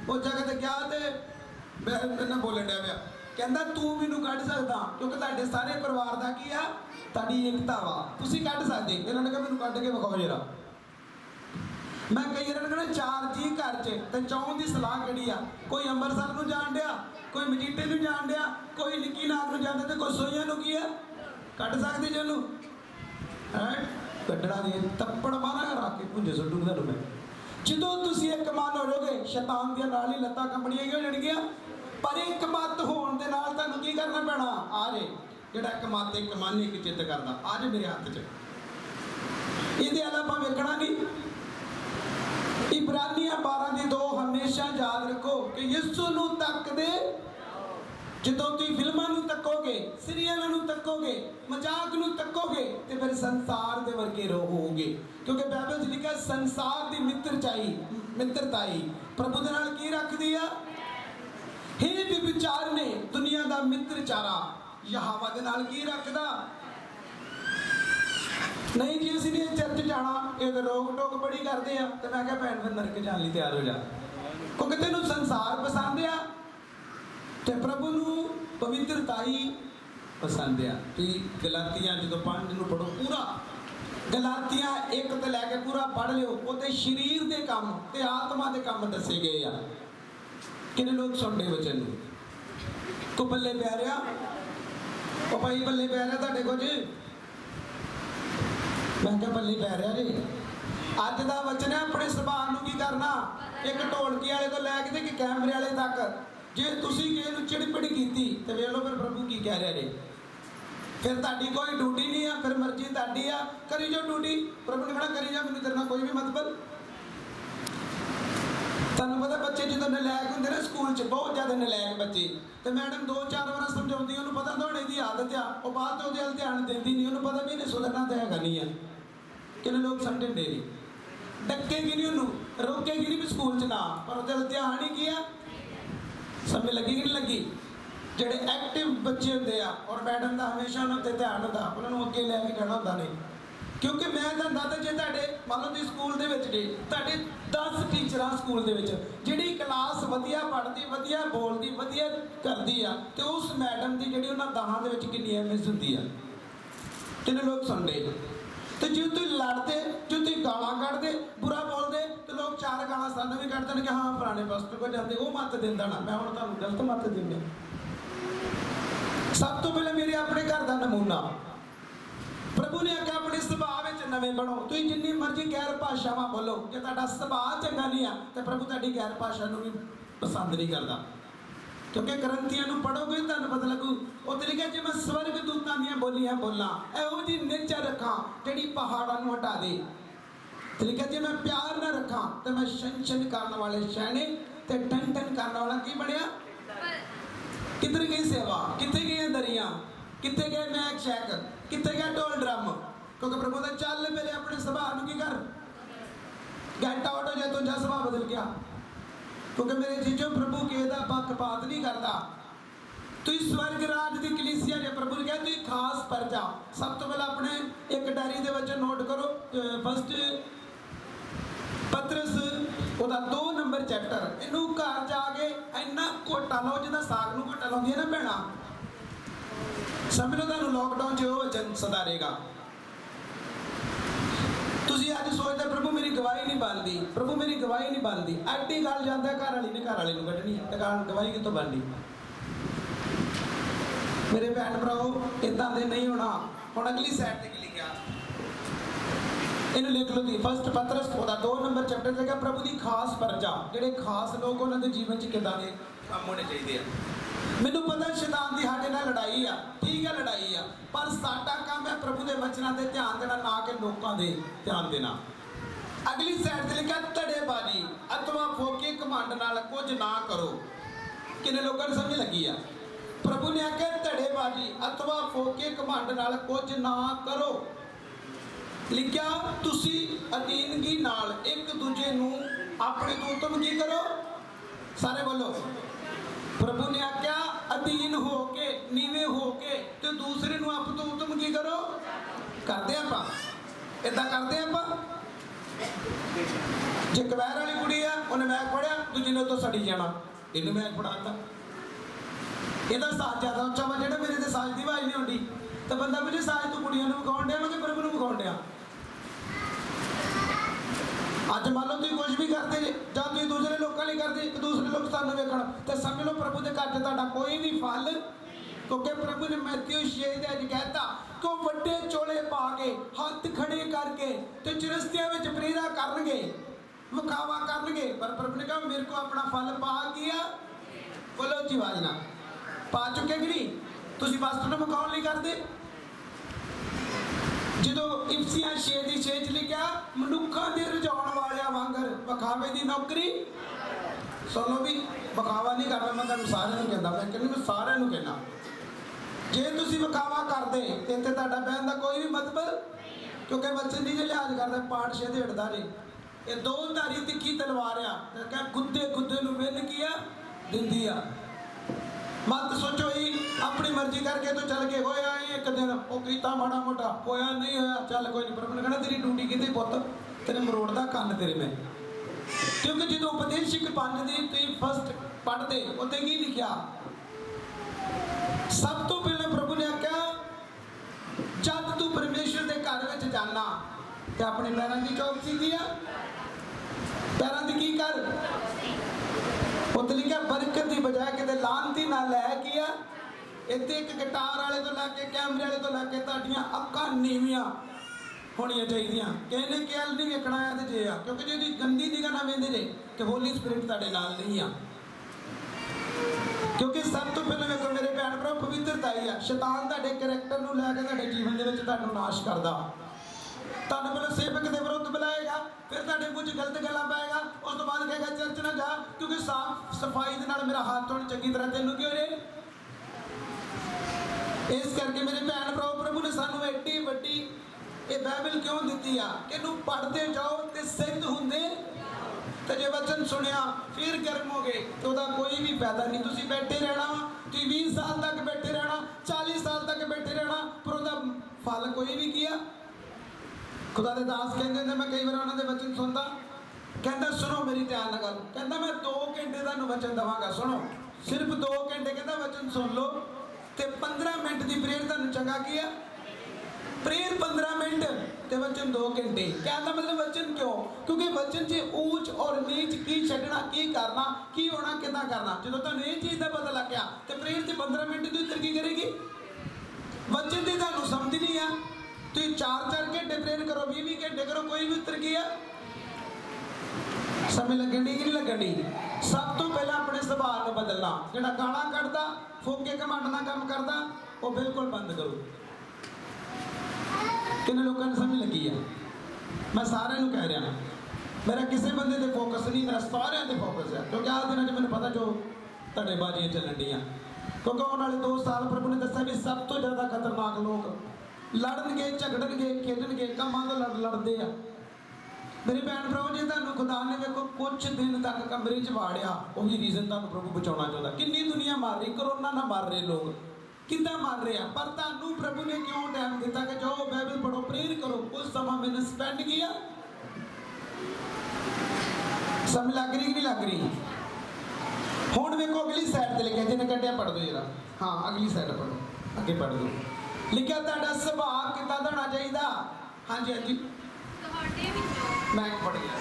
उस जगह ते गया ते मैं बोलन डਿਆ ਪਿਆ, कहता तू मैनू कढ़ सकदा क्योंकि तुहाडे सारे परिवार का की आ, तुहाडी एकता वा, तुसीं कढ़ सकदे। इन्होंने कहा मैनू कढ़ के विखाओ जरा। मैं कई बार कहना 4 जी घर च ते 4 की सलाह किहड़ी आ, कोई अंमृतसर नूं जाण डिया, कोई मजीठे नूं जाण डिया, कोई निक्की नाग नूं जांदे ते कोई सोईआं नूं की आ, कढ़ सकदे जे ओनूं है कढ़ना नहीं, थप्पड़ मारा रख के भुंजे सुੱਟੂਗਾ तुहानूं मैं। ਜਦੋਂ ਤੁਸੀਂ ਇੱਕ ਮਨ ਹੋ ਜਾਓਗੇ शैतान ਦੀਆਂ ਨਾਲ ਹੀ ਲੱਤਾਂ ਕੰਬਣੀਆਂ ਹੋ ਜਾਣਗੀਆਂ। पर एक मत होने के नाल तुहानूं की करना पैना? आ जे जिहड़ा एक मत एक मन एक चित्त करदा, आ जे मेरे हाथ च। इहदे अलावा आपां वेखना नहीं। इब्रानियां 12:2 हमेशा याद रखो कि यीशु नूं तकदे, ਜਦੋਂ ਤੁਸੀਂ ਫਿਲਮਾਂ ਨੂੰ ਤੱਕੋਗੇ, ਸੀਰੀਅਲਾਂ ਨੂੰ ਤੱਕੋਗੇ, ਮਜ਼ਾਕ ਨੂੰ ਤੱਕੋਗੇ ਤੇ ਫਿਰ ਸੰਸਾਰ ਦੇ ਵਰਗੇ ਰਹੋਗੇ। ਕਿਉਂਕਿ ਬਾਈਬਲ 'ਚ ਲਿਖਿਆ ਸੰਸਾਰ ਦੀ ਮਿੱਤਰਤਾਈ ਪ੍ਰਭੂ ਦੇ ਨਾਲ ਕੀ ਰੱਖਦੀ ਆ? हे विचार ने दुनिया का मित्र चारा यहोवा दे नाल की रखदा नहीं जी। असीं ने चर्च जाना, ये तो रोक टोक बड़ी करते हैं, तो मैं क्या भैन फिर नरक जाने लई तैयार हो जा, क्योंकि तेनों संसार पसंद आ ते प्रभु नूं पवित्रताई पसंद आ। तुसीं गलातियां जो 5 नूं पढ़ो पूरा, गलातियां 1 तो लैके पूरा पढ़ लिओ, उत्ते शरीर के काम ते आत्मा के काम दसे गए आ। किन्ने लोग सुनते बचन को बल्ले पै रहा, ओ भाई बल्ले पै रहा तुहाडे कुछ? मैं क्या बल्ले पै रहा जी। अज का वचन है अपने सुभाव नूं की करना, एक ढोलकी वाले तो लैके ते कैमरे वाले तक, जे तुसीं किसे नूं चिड़पिड़ कीती ते वेख लो फिर प्रभु की कह रहे ने। फिर तुहाडी कोई ड्यूटी नहीं है, फिर मर्जी तुहाडी आ, करी जाओ ड्यूटी। प्रभु ने कहना करी जा, मैनूं तेरे नाल कोई भी मतलब। तुहानूं पता बच्चे जो नलैक होंदे ना स्कूल च, बहुत ज़्यादा नलैक बच्चे, तो मैडम 2-4 बार समझाउंदी, उन्होंने पता दौड़े की आदत आ, वो बाद तो वो ध्यान देती नहीं, उन्होंने पता भी इन्हें सुधरना तो है नहीं है। किन्ने लोग समझण दे नहीं, डकेगी नहीं, उन्होंने रोकेगी नहीं भी स्कूल च ना, पर वो ध्यान ही किया समय लगी कि नहीं लगी। ਜਿਹੜੇ एक्टिव बच्चे होंगे आ और मैडम का हमेशा उन्होंने ध्यान होता, उन्होंने अगे लैके जाना होंदा नहीं। क्योंकि मैं तुहानूं दसदा जे तुहाडे मान लो तुसीं स्कूल दे विच जे तुहाडे 10 टीचरां स्कूल दे विच जिहड़ी क्लास वधिया पढ़दी, वधिया बोलदी, वधिया करदी आ, ते उस मैडम दी जिहड़ी उन्हां 10 दे विच किन्नी अहमियत हुंदी आ। किन्ने लोग सुणदे ते जे तुसीं लड़दे, जे तुसीं गालां कढदे, बुरा बोलदे, ते लोग 4 गालां सानूं भी कढ देणगे, हाँ फलाणे पास्टर कोल जांदे, वो मत दिंदा ना, मैं हुण तुहानूं गलत मत दिंदा। सब तो पहले मेरे अपने घर का नमूना प्रभु ने आख्या अपने सुभाव नवे बनो। तुम जिन्नी मर्जी गैर भाषावां बोलो, जे तुहाडा सुभाव चंगा नहीं आ तो प्रभु तुहाडी गैर भाषा नूं भी पसंद नहीं करता। क्योंकि ग्रंथियां नूं पढ़ोगे तुहानूं पता लगू। उत्ते लिखिया जे मैं स्वर्ग दूतां दीआं बोलियां बोलां, इहो जी निचा रखां जिहड़ी पहाड़ां नूं हटा दे। ते लिखिया जे मैं प्यार ना रखां ते मैं छन करने वाले शैणे ते टन टन करने वाला की बनिया। किधर गई सेवा, कितने गई दरियां, कितने गए मैक शैक, कितने गए ढोल ड्रम। क्योंकि प्रभु ने चल मेरे अपने सुभाव नूं की कर गेट आउट हो जाए, तुझा सुभाव बदल गया। क्योंकि मेरे जीजो प्रभु के दा पक्षपात नहीं करता। तू स्वर्ग राज की कलीसिया ने प्रभु ने कहा तू खास परजा। सब तो पहले अपने एक डायरी दे विच नोट करो, फर्स्ट पतरस ਉਹਦਾ 2 नंबर चैप्टर, इनू घर जाके इन्ना घोटा लो जिदा साग नूं घोटा लाउंदी है ना भैणा। समझ लो तुहानूं लॉकडाउन च वचन सधारेगा। तुसीं अज सोचदे प्रभु मेरी गवाही नहीं बनदी, प्रभु मेरी गवाही नहीं बनदी। एड्डी गल जांदा घर वाली ने घर वाले नूं कढणी ते गवाही कितों बनदी। मेरे भैन भराओ इदां दे नहीं होना। हुण अगली साइड ते की लिखिया इन्हें लिख लो दी फर्स्ट पतरस 2 नंबर चैप्टर लिखा प्रभु की खास परजा। ਜਿਹੜੇ खास लोग उन्होंने जीवन च किदां दे काम होने चाहिए। मैनूं पता शैतान की साडे नाल लड़ाई आ, ठीक है लड़ाई आ, पर साडा काम है प्रभु के वचनों ते ध्यान देना, ना कि लोगों दे ध्यान देना। अगली साइड ते लिखा धड़ेबाजी अथवा फोके घमंड नाल कुछ ना करो। किन्ने लोगों को समझ लगी आ। प्रभु ने आख्या धड़ेबाजी अथवा फोके घमंड नाल कुछ ना करो। लिखिया तुसी अधीनगी नाल एक दूजे नूं अपने तो उत्तम की करो। सारे बोलो प्रभु ने आख्या अधीन हो के नीवे हो के तो दूसरे नूं आप तो उत्तम की करो। करते आपां इदां करते आपां। जे कवैर वाली कुड़ी आ उन्हें मैक पढ़िया दूजी ने तो सड़ी जाना, इन्हें मैक पढ़ाता। ਇਹਦਾ ਸਾਜ ਜ਼ਿਆਦਾ ਉੱਚਾ ਵਾ, ਜਿਹੜਾ ਮੇਰੇ ਤੇ ਸਾਜ ਦੀ ਆਵਾਜ਼ ਨਹੀਂ ਆਉਂਦੀ ਤਾਂ ਬੰਦਾ ਵੀ ਸਾਜ ਤੂੰ ਕੁੜੀਆਂ ਨੂੰ ਵਿਖਾਉਣ ਡਿਆ ਕਿ ਪ੍ਰਭੂ ਨੂੰ ਵਿਖਾਉਣ ਡਿਆ। ਅੱਜ ਮੰਨ ਲਓ ਤੁਸੀਂ ਕੁਝ ਵੀ ਕਰਦੇ ਜੇ ਜਾਂ ਤੁਸੀਂ ਦੂਸਰੇ ਲੋਕਾਂ ਲਈ ਕਰਦੇ, ਇੱਕ ਦੂਸਰੇ ਲੋਕ ਸਾਨੂੰ ਵੇਖਣ ਤੇ ਸਮਝ ਲਓ ਪ੍ਰਭੂ ਦੇ ਘਰ 'ਚ ਤੁਹਾਡਾ ਕੋਈ ਵੀ ਫਲ। ਕਿਉਂਕਿ ਪ੍ਰਭੂ ਨੇ ਮੈਥਿਊ 6 ਦੇ ਅੱਜ ਕਹਿਤਾ ਕਿ ਉਹ ਵੱਡੇ ਚੋਲੇ ਪਾ ਕੇ ਹੱਥ ਖੜੇ ਕਰਕੇ ਤੇ ਚਰਸਤਿਆਂ ਵਿੱਚ ਪ੍ਰੇਰਾ ਕਰਨਗੇ, ਵਿਖਾਵਾ ਕਰਨਗੇ। ਪਰ ਪ੍ਰਭੂ ਨੇ ਕਿਹਾ ਮੇਰੇ ਕੋ ਆਪਣਾ ਫਲ ਪਾ ਗਿਆ। ਬੋਲੋ ਜੀ ਆਵਾਜ਼ ਨਾਲ ਪਾ ਚੁੱਕੇ ਕਿ ਨਹੀਂ? ਤੁਸੀਂ ਵਸਤ ਨੂੰ ਵਿਖਾਉਣ ਲਈ ਕਰਦੇ। ਜਦੋਂ ਇਫਸੀਆਂ 6 ਦੀ 6 ਚ ਲਿਖਿਆ ਮਨੁੱਖਾਂ ਦੇ ਰਜਾਉਣ ਵਾਲਿਆਂ ਵਾਂਗਰ ਵਿਖਾਵੇ ਦੀ ਨੌਕਰੀ। ਸੁਣ ਲਓ ਵੀ ਵਿਖਾਵਾ ਨਹੀਂ ਕਰਨਾ, ਮੈਂ ਤੁਹਾਨੂੰ ਸਾਰਿਆਂ ਨੂੰ ਕਹਿੰਦਾ, ਮੈਂ ਕਹਿੰਦਾ ਸਾਰਿਆਂ ਨੂੰ ਕਹਿਣਾ ਜੇ ਤੁਸੀਂ ਵਿਖਾਵਾ ਕਰਦੇ ਤੇ ਇੱਥੇ ਤੁਹਾਡਾ ਬਹਿਣ ਦਾ ਕੋਈ ਵੀ ਮਤਲਬ। ਕਿਉਂਕਿ ਬੱਚੇ ਦੀ ਜੇ ਲਿਹਾਜ਼ ਕਰਦੇ ਪਾਠ 6 ਦੇ ਹਟਦਾ ਜੇ ਇਹ 2 ਧਾਰੀ ਤਿੱਖੀ ਤਲਵਾਰ ਆ ਤੇ ਕਹ ਗੁੱਦੇ ਗੁੱਦੇ ਨੂੰ ਵਿੰਨ ਕੀ ਆ ਦਿੰਦੀ ਆ। मत सोचो ही अपनी मर्जी करके तो चल के होया एक दिन वो कीता माड़ा मोटा होया नहीं होया चल कोई नहीं। प्रभु ने कहना तेरी ड्यूटी कितनी पुत तेरे मरोड़ दा कन्न तेरे में। क्योंकि जो उपदेशक 5 दी तुम फर्स्ट पढ़ते उत्ते की लिखिया सब तो पहले प्रभु ने आख्या जब तू परमेश्वर के घर में जाना तो अपने पैरों की चौकसी की पैरों की कर उत्ते लिखा बरकत की बजाय किते लानती ना लै किया। इत्थे एक गिटार वाले तो लैके कैमरे वाले तो लैके तुहाडियां अक्खां नीवियां होणियां चाहिदियां। किसी ने क्या नहीं वेखना है तो जे आ क्योंकि जे गंदी निगाह ना वेंदे जे कि होली स्पिरिट तुहाडे नाल नहीं आ। क्योंकि सब तो पहले वेखो मेरे भैन भरा पवित्रता ही आ। शैतान तुहाडे करैक्टर नूं लैके तुहाडे जीवन दे विच तुहानूं नाश करदा। तुहानूं पहले सेवक दे विरुद्ध बुलाएगा, फिर तुहाडे कुछ गलत गल्लां पाएगा, उस तो बाद कहेगा चर्च ना जा क्योंकि साफ सफाई दे नाल मेरा हाथ धोण चंगी तरह तैनूं क्यों रे। इस करके मेरे भैन भराओ प्रभु ने सानूं एड्डी वड्डी ये बाइबल क्यों दित्ती आ कि इहनूं पढ़दे जाओ ते सिद्ध हुंदे। तो जे वचन सुनिया फिर गर्म हो गए तो उसका कोई भी फायदा नहीं। तुसीं बैठे रहना, तुसीं 20 साल तक बैठे रहना, 40 साल तक बैठे रहना, पर उसका फल कोई भी किया। खुदा दे दास कहते हैं मैं कई बार उन्होंने वचन सुनता कहता सुनो मेरी ध्यान न गल कहता मैं 2 घंटे तुहानूं वचन देवांगा सुनो सिर्फ 2 घंटे कहता वचन सुन लो ते 15 मिनट की प्रेयर तुहानूं चंगा किया। प्रेयर 15 मिनट ते वचन 2 घंटे। कहना मतलब वचन क्यों? क्योंकि वचन से ऊंच और नीच की छड्डना की करना की होना कितना करना जो तुहानूं ये चीज़ का पता लग गया तो प्रेयर से 15 मिनट की उत्तर की करेगी। वचन की तुहानूं समझ नहीं आ तुम 4-4 घंटे प्रेयर करो 20-20 घंटे करो कोई भी उत्तर किया समय लगन डी कि नहीं लगन डी। सब तो पहला अपने सुभाव को बदलना। जिहड़ा गाना कढ़दा फोके घमंड नाल काम करदा वो बिल्कुल बंद करो। किन्ने लोगों ने समझ लगी है? मैं सारे कह रहा, मेरा किसी बंदे ते फोकस नहीं, मेरा सारे ते फोकस है। क्योंकि आज दिन मैंने पता जो धड़ेबाजियां चलन दियां, क्योंकि आने वाले 2 साल प्रभु ने दसा भी सब तो ज़्यादा खतरनाक लोग लड़नगे, झगड़नगे, खेडणगे, कामां तो लड़ते हैं। मेरी भैन भराओ जी, तुहानूं खुदा ने देखो कुछ दिन तक कमरे च वाड़िया, वही रीजन तुहानूं प्रभु बचाना चाहता। कितनी दुनिया मार रही, करोना ना मार रहे लोग, कितना मार रहे हैं, पर तुहानूं प्रभु ने क्यों टाइम दिता कि जाओ बाइबल पढ़ो, प्रेयर करो। कुछ समय मैंने स्पेंड किया, समझ लग रही कि नहीं लग रही? हुण देखो अगली साइड ते लिखा, जिन्हें कटिया पढ़ दो जरा। हाँ अगली साइड पढ़ो, अगे पढ़ दो। लिखा तुहाडा सुभाव किदां दा होना चाहिदा। हाँ जी हाँ जी, मैं पढ़ गया।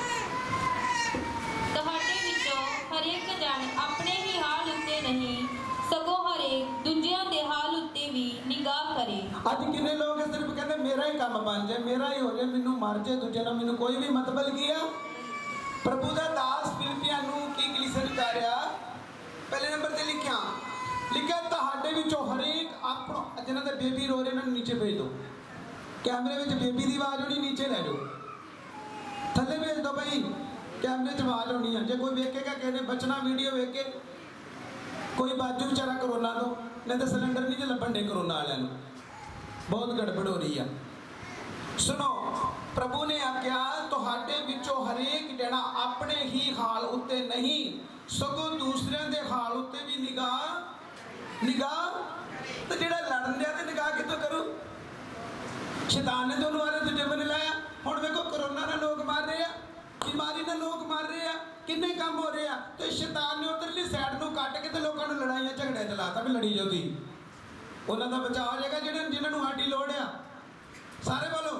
ਤੁਹਾਡੇ ਵਿੱਚੋਂ ਹਰੇਕ ਜਣ ਆਪਣੇ ਹੀ ਹਾਲ ਉੱਤੇ ਨਹੀਂ ਸਗੋਂ ਹਰੇਕ ਦੂਜਿਆਂ ਦੇ ਹਾਲ ਉੱਤੇ ਵੀ ਨਿਗਾਹ ਕਰੇ। ਅੱਜ ਕਿੰਨੇ ਲੋਕ ਸਿਰਫ ਕਹਿੰਦੇ ਮੇਰਾ ਹੀ ਕੰਮ ਬਣ ਜਾਏ, ਮੇਰਾ ਹੀ ਹੋ ਜਾਏ, ਮੈਨੂੰ ਮਰ ਜਾਏ, ਦੂਜੇ ਨਾਲ ਮੈਨੂੰ ਕੋਈ ਵੀ ਮਤਲਬ ਕੀ ਆ। ਪ੍ਰਭੂ ਦਾ ਦਾਸ ਫਿਲਿਪੀਆਂ ਨੂੰ ਕੀ ਕਲੀਸਿਆ ਕਰ ਰਿਹਾ, ਪਹਿਲੇ ਨੰਬਰ ਤੇ ਲਿਖਿਆ ਤੁਹਾਡੇ ਵਿੱਚੋਂ ਹਰੇਕ ਆਪਣਾ, ਜਿਨ੍ਹਾਂ ਦੇ ਬੇਬੀ ਰੋ ਰਹੇ ਇਹਨਾਂ ਨੂੰ ਨੀਚੇ ਭੇਜ ਦਿਓ। ਕੈਮਰੇ ਵਿੱਚ ਬੇਬੀ ਦੀ ਆਵਾਜ਼ ਹੋਣੀ, ਨੀਚੇ ਲੈ ਜਾਓ, ਥੱਲੇ ਭੇਜ ਦਿਓ ਭਾਈ, कैमरे च आवाज होनी है। जो कोई वेखेगा कहने बचना वीडियो वेख के कोई बाजू बेचारा करोना तो नहीं तो सिलेंडर नहीं जो लभन डे करोना वाले, बहुत गड़बड़ हो रही है। सुनो, प्रभु ने आख्या तुहाडे विचों हरेक जना अपने ही हाल उत्ते नहीं सगों दूसरे दे हाल उत्ते भी निगाह तो जिहड़ा लड़न दिया तो निगाह कितों करूं? शैतान ने तो उन्होंने दूजे बने लाया। हुण देखो करोना ना लोग मार रहे हैं, बीमारी ने लोग मार रहे हैं, किन्ने काम हो रहे हैं, तो शैतान ने उधरली साइड को कट के तो लोगों ने लड़ाइयां झगड़े चलाता भी लड़ी जाती। उन्हों का बचाव हो जाएगा जिन्होंने साड़ी लोड़ है। सारे बोलो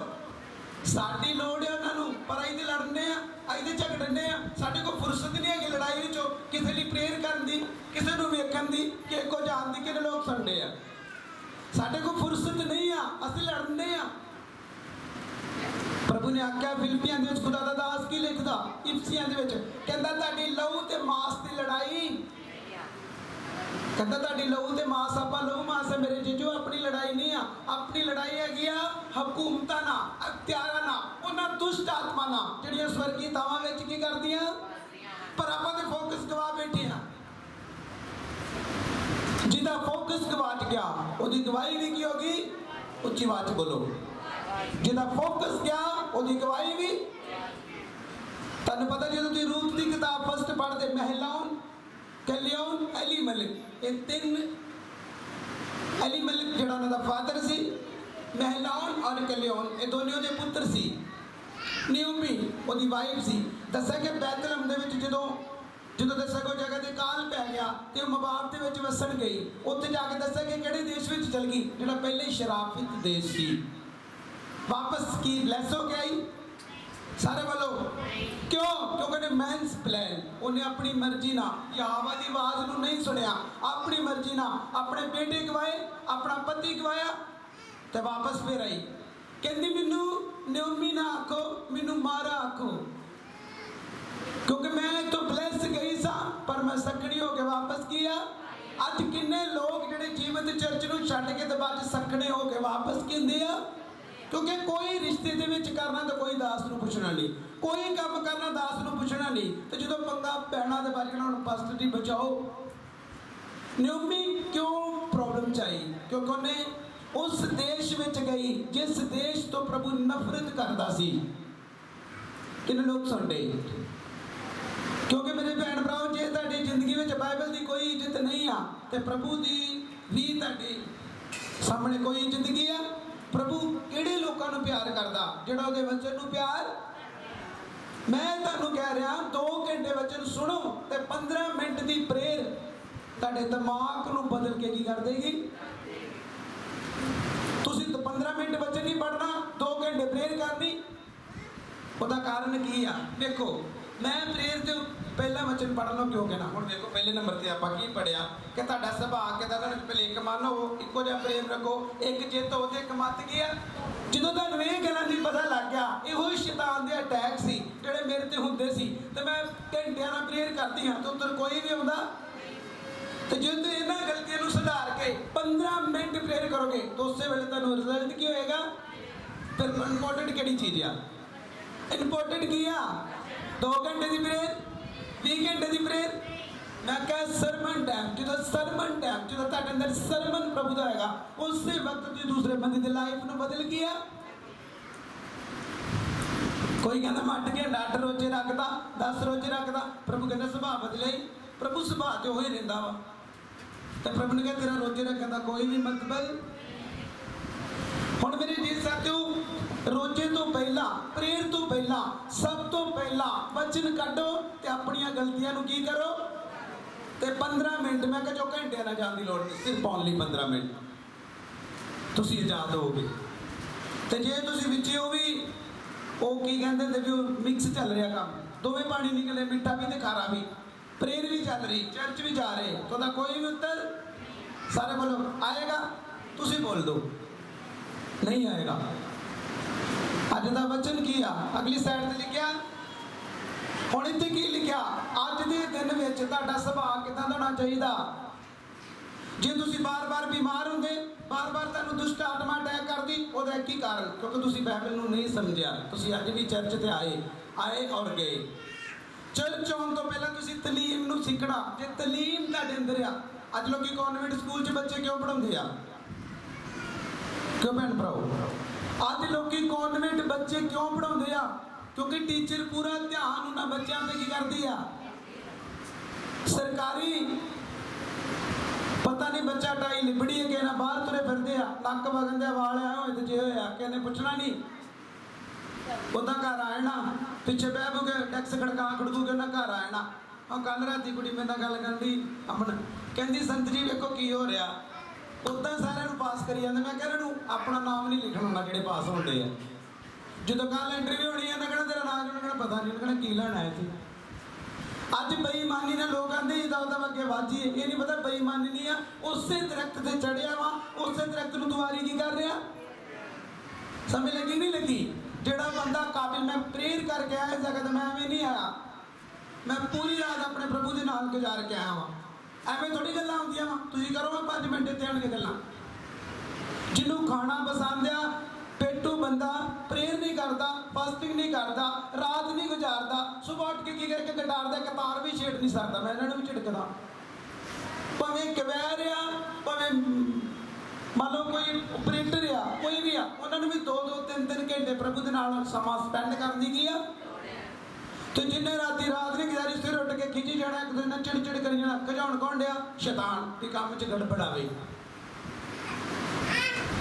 साड़ी लोड़ है उन्होंने, पर अं तो लड़ने अं तो झगड़ने, साढ़े को फुर्सत नहीं है लड़ाई चो किसी लिए प्रेयर करने की, किसी को वेखन की, किसी को जानती, कि लोग सुनते हैं। साढ़े को फुर्सत नहीं है, असं लड़ने आ। प्रभु ने आख्या फिलिपियां दे विच खुदा दा दास की लिखदा इफसियां दे विच कहंदा तुहाडी लहू ते मांस दी लड़ाई, कहंदा तुहाडी लहू ते मांस, आपां लहू मांस है मेरे जीजू, अपनी लड़ाई नहीं आ। अपनी लड़ाई हैगी आ हुकूमतां नाल, अख्तियारां नाल, उन्हां दुष्ट आत्मा नाल जिहड़ियां स्वर्गी तावां विच की करदियां, पर आपां ते फोकस गवा बैठे आ। जिहदा फोकस गवाच गया उहदी गवाही भी की होगी, उच्ची आवाज बोलो। जिहदा फोकस गया उहदी गवाही भी। तुहानूं पता जो तुसीं रूत की किताब फस्ट पढ़दे, महलौन, कल्याण, एलीमलेक, ये 3 एलीमलेक जिहड़ा उन्हां दा फादर सी, महलौन और कल्याण ये दोनों दे पुत्र सी। नियोमी उहदी वाइफ सी। दस्सिया कि बैतलहम दे विच जदों दस्सिया कोई जगह ते काल पै गया तो मबाब दे विच वसन गई, उत्थे जाके दस्सिया कि किहड़े देश विच चल गई जिहड़ा पहले ही शराफित देश सी। वापस की ब्लैस हो के आई। सारे बोलो क्यों? क्योंकि मैंस प्लान, उन्हें अपनी मर्जी ना यहोवा की आवाज नूं नहीं सुनिया, अपनी मर्जी ना अपने बेटे गवाए, अपना पति गवाया तो वापस फिर आई। कहती मैनू नियोमी ना आखो, मैनू मारा आखो, क्योंकि मैं तो ब्लैस गई सा पर मैं सकड़ी हो के वापस किया। अज किन्ने लोग जिहड़े जीवित चर्च नूं छड्ड के ते बाद सकड़े हो के वापस किंदे आ, क्योंकि कोई रिश्ते दे विच करना तो कोई दास नूं पुछना नहीं, कोई काम करना दास नूं पुछना नहीं। तो जो पंगा पैना तो बच गया, पास्टर जी बचाओ। नियोमी क्यों प्रॉब्लम चाहिए? क्योंकि उन्हें उस देश विच गई जिस देश तो प्रभु नफरत करता सी। किन्ने लोग सुनते? क्योंकि मेरे भैन भराओ जे तुहाडी जिंदगी में बाइबल की कोई इज्जत नहीं आ तो प्रभु की भी तुहाडे सामने कोई इज्जत की आ। प्रभु किहड़े लोकां नूं प्यार करदा? जिहड़ा उहदे वचन नूं प्यार। मैं तुहानूं कह रहा 2 घंटे वचन सुनो ते 15 मिनट की प्रेयर तुहाडे दिमाग नूं बदल के की कर देगी। तुसीं 15 मिनट वचन नहीं पढ़ना, 2 घंटे प्रेयर करनी। उसका कारण की आ? देखो मैं प्रेयर जो पहला वचन पढ़ लो क्यों कहना। हुण देखो पहले नंबर ते आपां की पढ़िया कि तुहाडा सुभाव किदां दा, पहले एक मन हो, इक्को जिहा प्रेम रखो, एक चित्त हो ते एक मत की आ। ਜਦੋਂ ਤੁਹਾਨੂੰ ਇਹ ਗੱਲਾਂ ਦੀ ਪਤਾ ਲੱਗ ਗਿਆ ਇਹੋ ਹੀ ਸ਼ੈਤਾਨ ਦੇ ਅਟੈਕ ਸੀ ਜਿਹੜੇ ਮੇਰੇ ਤੇ ਹੁੰਦੇ ਸੀ ਤੇ मैं घंटिया ना प्रेयर करती हाँ तो उधर कोई भी आंदा तो जो तुम इन्होंने गलतियों को सुधार के 15 मिनट प्रेयर करोगे तो उस वे तुम रिजल्ट की होएगा। फिर इंपोर्टेंट किहड़ी चीज़ आ इंपोर्टेंट की आ 2 घंटे की प्रेयर 20 घंटे की प्रेयर मैं क्या सरमन टाइम जो ਤੁਹਾਡੇ अंदर सरमन प्रभु का हैगा उस वक्त तुम दूसरे बंदे की लाइफ में बदल गया। कोई कहना मैं 8 रोजे रखता 10 रोजे रखता प्रभु कहता सुभाव बदले प्रभु सुभाव तो ही रहा वा तो प्रभु ने कहा तेरा रोजे रखने का कोई भी मतलब हुण मेरे जी साथियों रोजे तो पहला प्रेयर तो पहला सब तो पहला वचन कढो ते अपनी गलतियां नूं की करो ते 15 मिनट मैं कहा जो घंटे ना जाने की लोड़ नहीं सिर्फ ओनली 15 मिनट तुसीं आजाद होगे ते जे तुसीं विच हो भी वो की कहते थे भी मिक्स चल रहा काम दोवें पानी निकले मिठा भी ते खारा भी प्रेयर भी चल रही चर्च भी जा रहे तो दा कोई भी उत्तर सारे बोलो आएगा तुसी बोल दो नहीं आएगा। अज का वचन की आ अगली साइड से लिखा हुण इत्थे की लिखा अज के दिन में तुहाडा सुभाव किदां दा होना चाहिए जे तुसी बार बार बीमार होंगे बार बार तुहानूं दुष्ट आत्मा अटैक करदी ओहदा एक ही कारण क्योंकि तुसी बाइबल नूं नहीं समझिया तुसी अज भी चर्च ते आए और गए चर्च आउण तो पहला तुसी तलीम नूं सीखना जे तलीम तुहाडे अंदर आ अज लोग कॉन्वेंट स्कूल च बच्चे क्यों पढ़ाउंदे आ क्यों भैन भराओ अज लोग कॉन्वेंट बच्चे क्यों पढ़ाउंदे आ क्योंकि टीचर पूरा ध्यान उन्हां बच्चों ते की करदी आ सरकारी पता नहीं बच्चा टाई लिबड़ी है कि बाहर तुरे फिरते नक वगन दे वाल आए होए तो जे होया कि पुछना नहीं उदा घर आना पिछे बह बू के टैक्स खड़का खड़कू के उन्हें घर आना। हाँ कल राती कुड़ी मेरे नाल गल करदी अमन कहती संत जी वेखो की हो रहा उदा सारे पास करी जाते मैं कह रहा अपना नाम नहीं लिखना होना जेडे पास होते हैं जो कल इंटरव्यू होनी है कहना तेरा नाम उन्होंने कहना पता नहीं कहना की लैन आए थे। अज बेईमानी ने लोग आते दम अगे वाजी ये नहीं पता बेईमानी नहीं है उस दरख्त से चढ़िया वा उस दरख्त में दुआरी की कर रहा समझ लगी नहीं लगी जेड़ा बंदा काबिल मैं प्रेयर करके आया जगह तो मैं एवं नहीं आया मैं पूरी रात अपने प्रभु के नाल गुजार के आया वहाँ एवं थोड़ी गल्लां होंदियां वा तुसीं करो मैं 5 मिनट इत्थे आण के गल्लां जिन्हों खाना पसंद आ पेटू बंदा प्रेयर नहीं करता फास्टिंग नहीं करता रात नहीं गुजारता सुबह उठ के की करके गिटार का कतार भी छेड़ नहीं सकता मैं इन्होंने भी झिड़कदा भावें कवैर आ भावें मान लो कोई ऑपरेटर आ कोई भी आ उन्होंने भी 2-2 3-3 घंटे प्रभु के नाल समा स्पेंड करनी की आ तो जिन्हें रात नहीं गुजारी फिर उठ के खिंची जाना एक दूसरे चिड़ करी जाना खजाउण कौन दिया शैतान भी काम च गड़बड़ आवे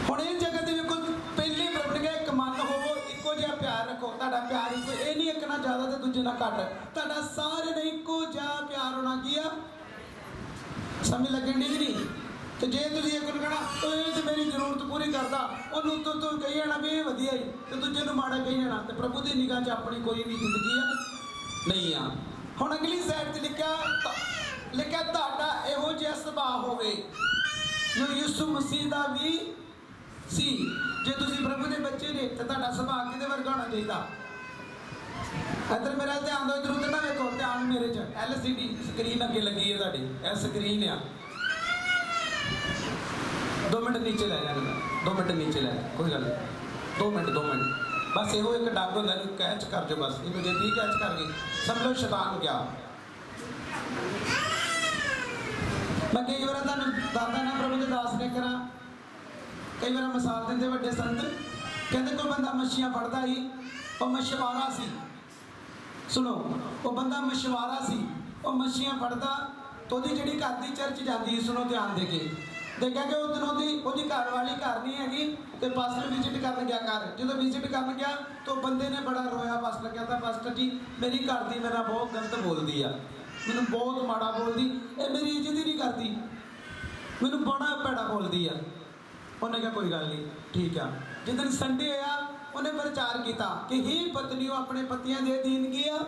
हुण इस जगह ते वेखो पहले प्रभु ने एक मन होवो इक्को जिहा प्यार रखो तुहाडा प्यार इक्को ये नहीं एक ना ज़्यादा तो दूजे ना घट तुहाडा सारे ने इक्को जिहा प्यार होना की आ समझ लगन दी नहीं तो जे तुसीं एक नूं कहना ये तो मेरी जरूरत पूरी करता उन्होंने तो कही जाना भी ये वधिया ही तो दूजे नूं माड़ा कही जाना तो प्रभु की निगाह च अपनी कोई भी जिंदगी आ नहीं आ। हुण अगली साइड ते लिखा तुहाडा इहो जिहा सुभाव होवे जो यीशु मसीह दा भी सी जे तुसीं प्रभु दे बच्चे ने तो तुहाडा सुभाव किहदे वर्गा होना चाहिए। इधर मेरा ध्यान दो इधर उधर ना वेखो ध्यान मेरे च LCD स्क्रीन अगे लगी है तुहाडी ए स्क्रीन आ 2 मिनट नीचे लै जाना 2 मिनट नीचे लै कोई गल 2 मिनट बस यो एक डंग होंदा इहनूं कैच कर जो बस इहनूं जे दी कैच कर गई समझ लो शैतान गया। मैं कई बार तुहानूं दसदा ना प्रभु के दास ने करा कई बार मिसाल देंदे वड्डे संत कहते कोई बंदा मच्छियां फड़दा ही और मछुआरा सी सुनो वो बंदा मछुआरा सी और मच्छियां फड़दा तो ਉਹਦੀ ਜਿਹੜੀ ਘਰ ਦੀ ਚਰਚ ਜਾਂਦੀ सुनो ध्यान दे के देखा कि उस दिन वो घर वाली घर नहीं हैगी तो पास्टर विजिट कर गया घर जो विजिट कर गया तो बंदे ने बड़ा रोया पास्टर कहता पास्टर जी मेरी घर की मेरा बहुत गलत बोलती है मैंने बहुत माड़ा बोलती ये मेरी इज्जत ही नहीं करती मैंने बड़ा भैड़ा बोलती है उन्हें कहा कोई गल नहीं ठीक है जिस दिन संडे आया उन्हें प्रचार किया कि ही पत्नियों अपने पतियों के अधीन की आ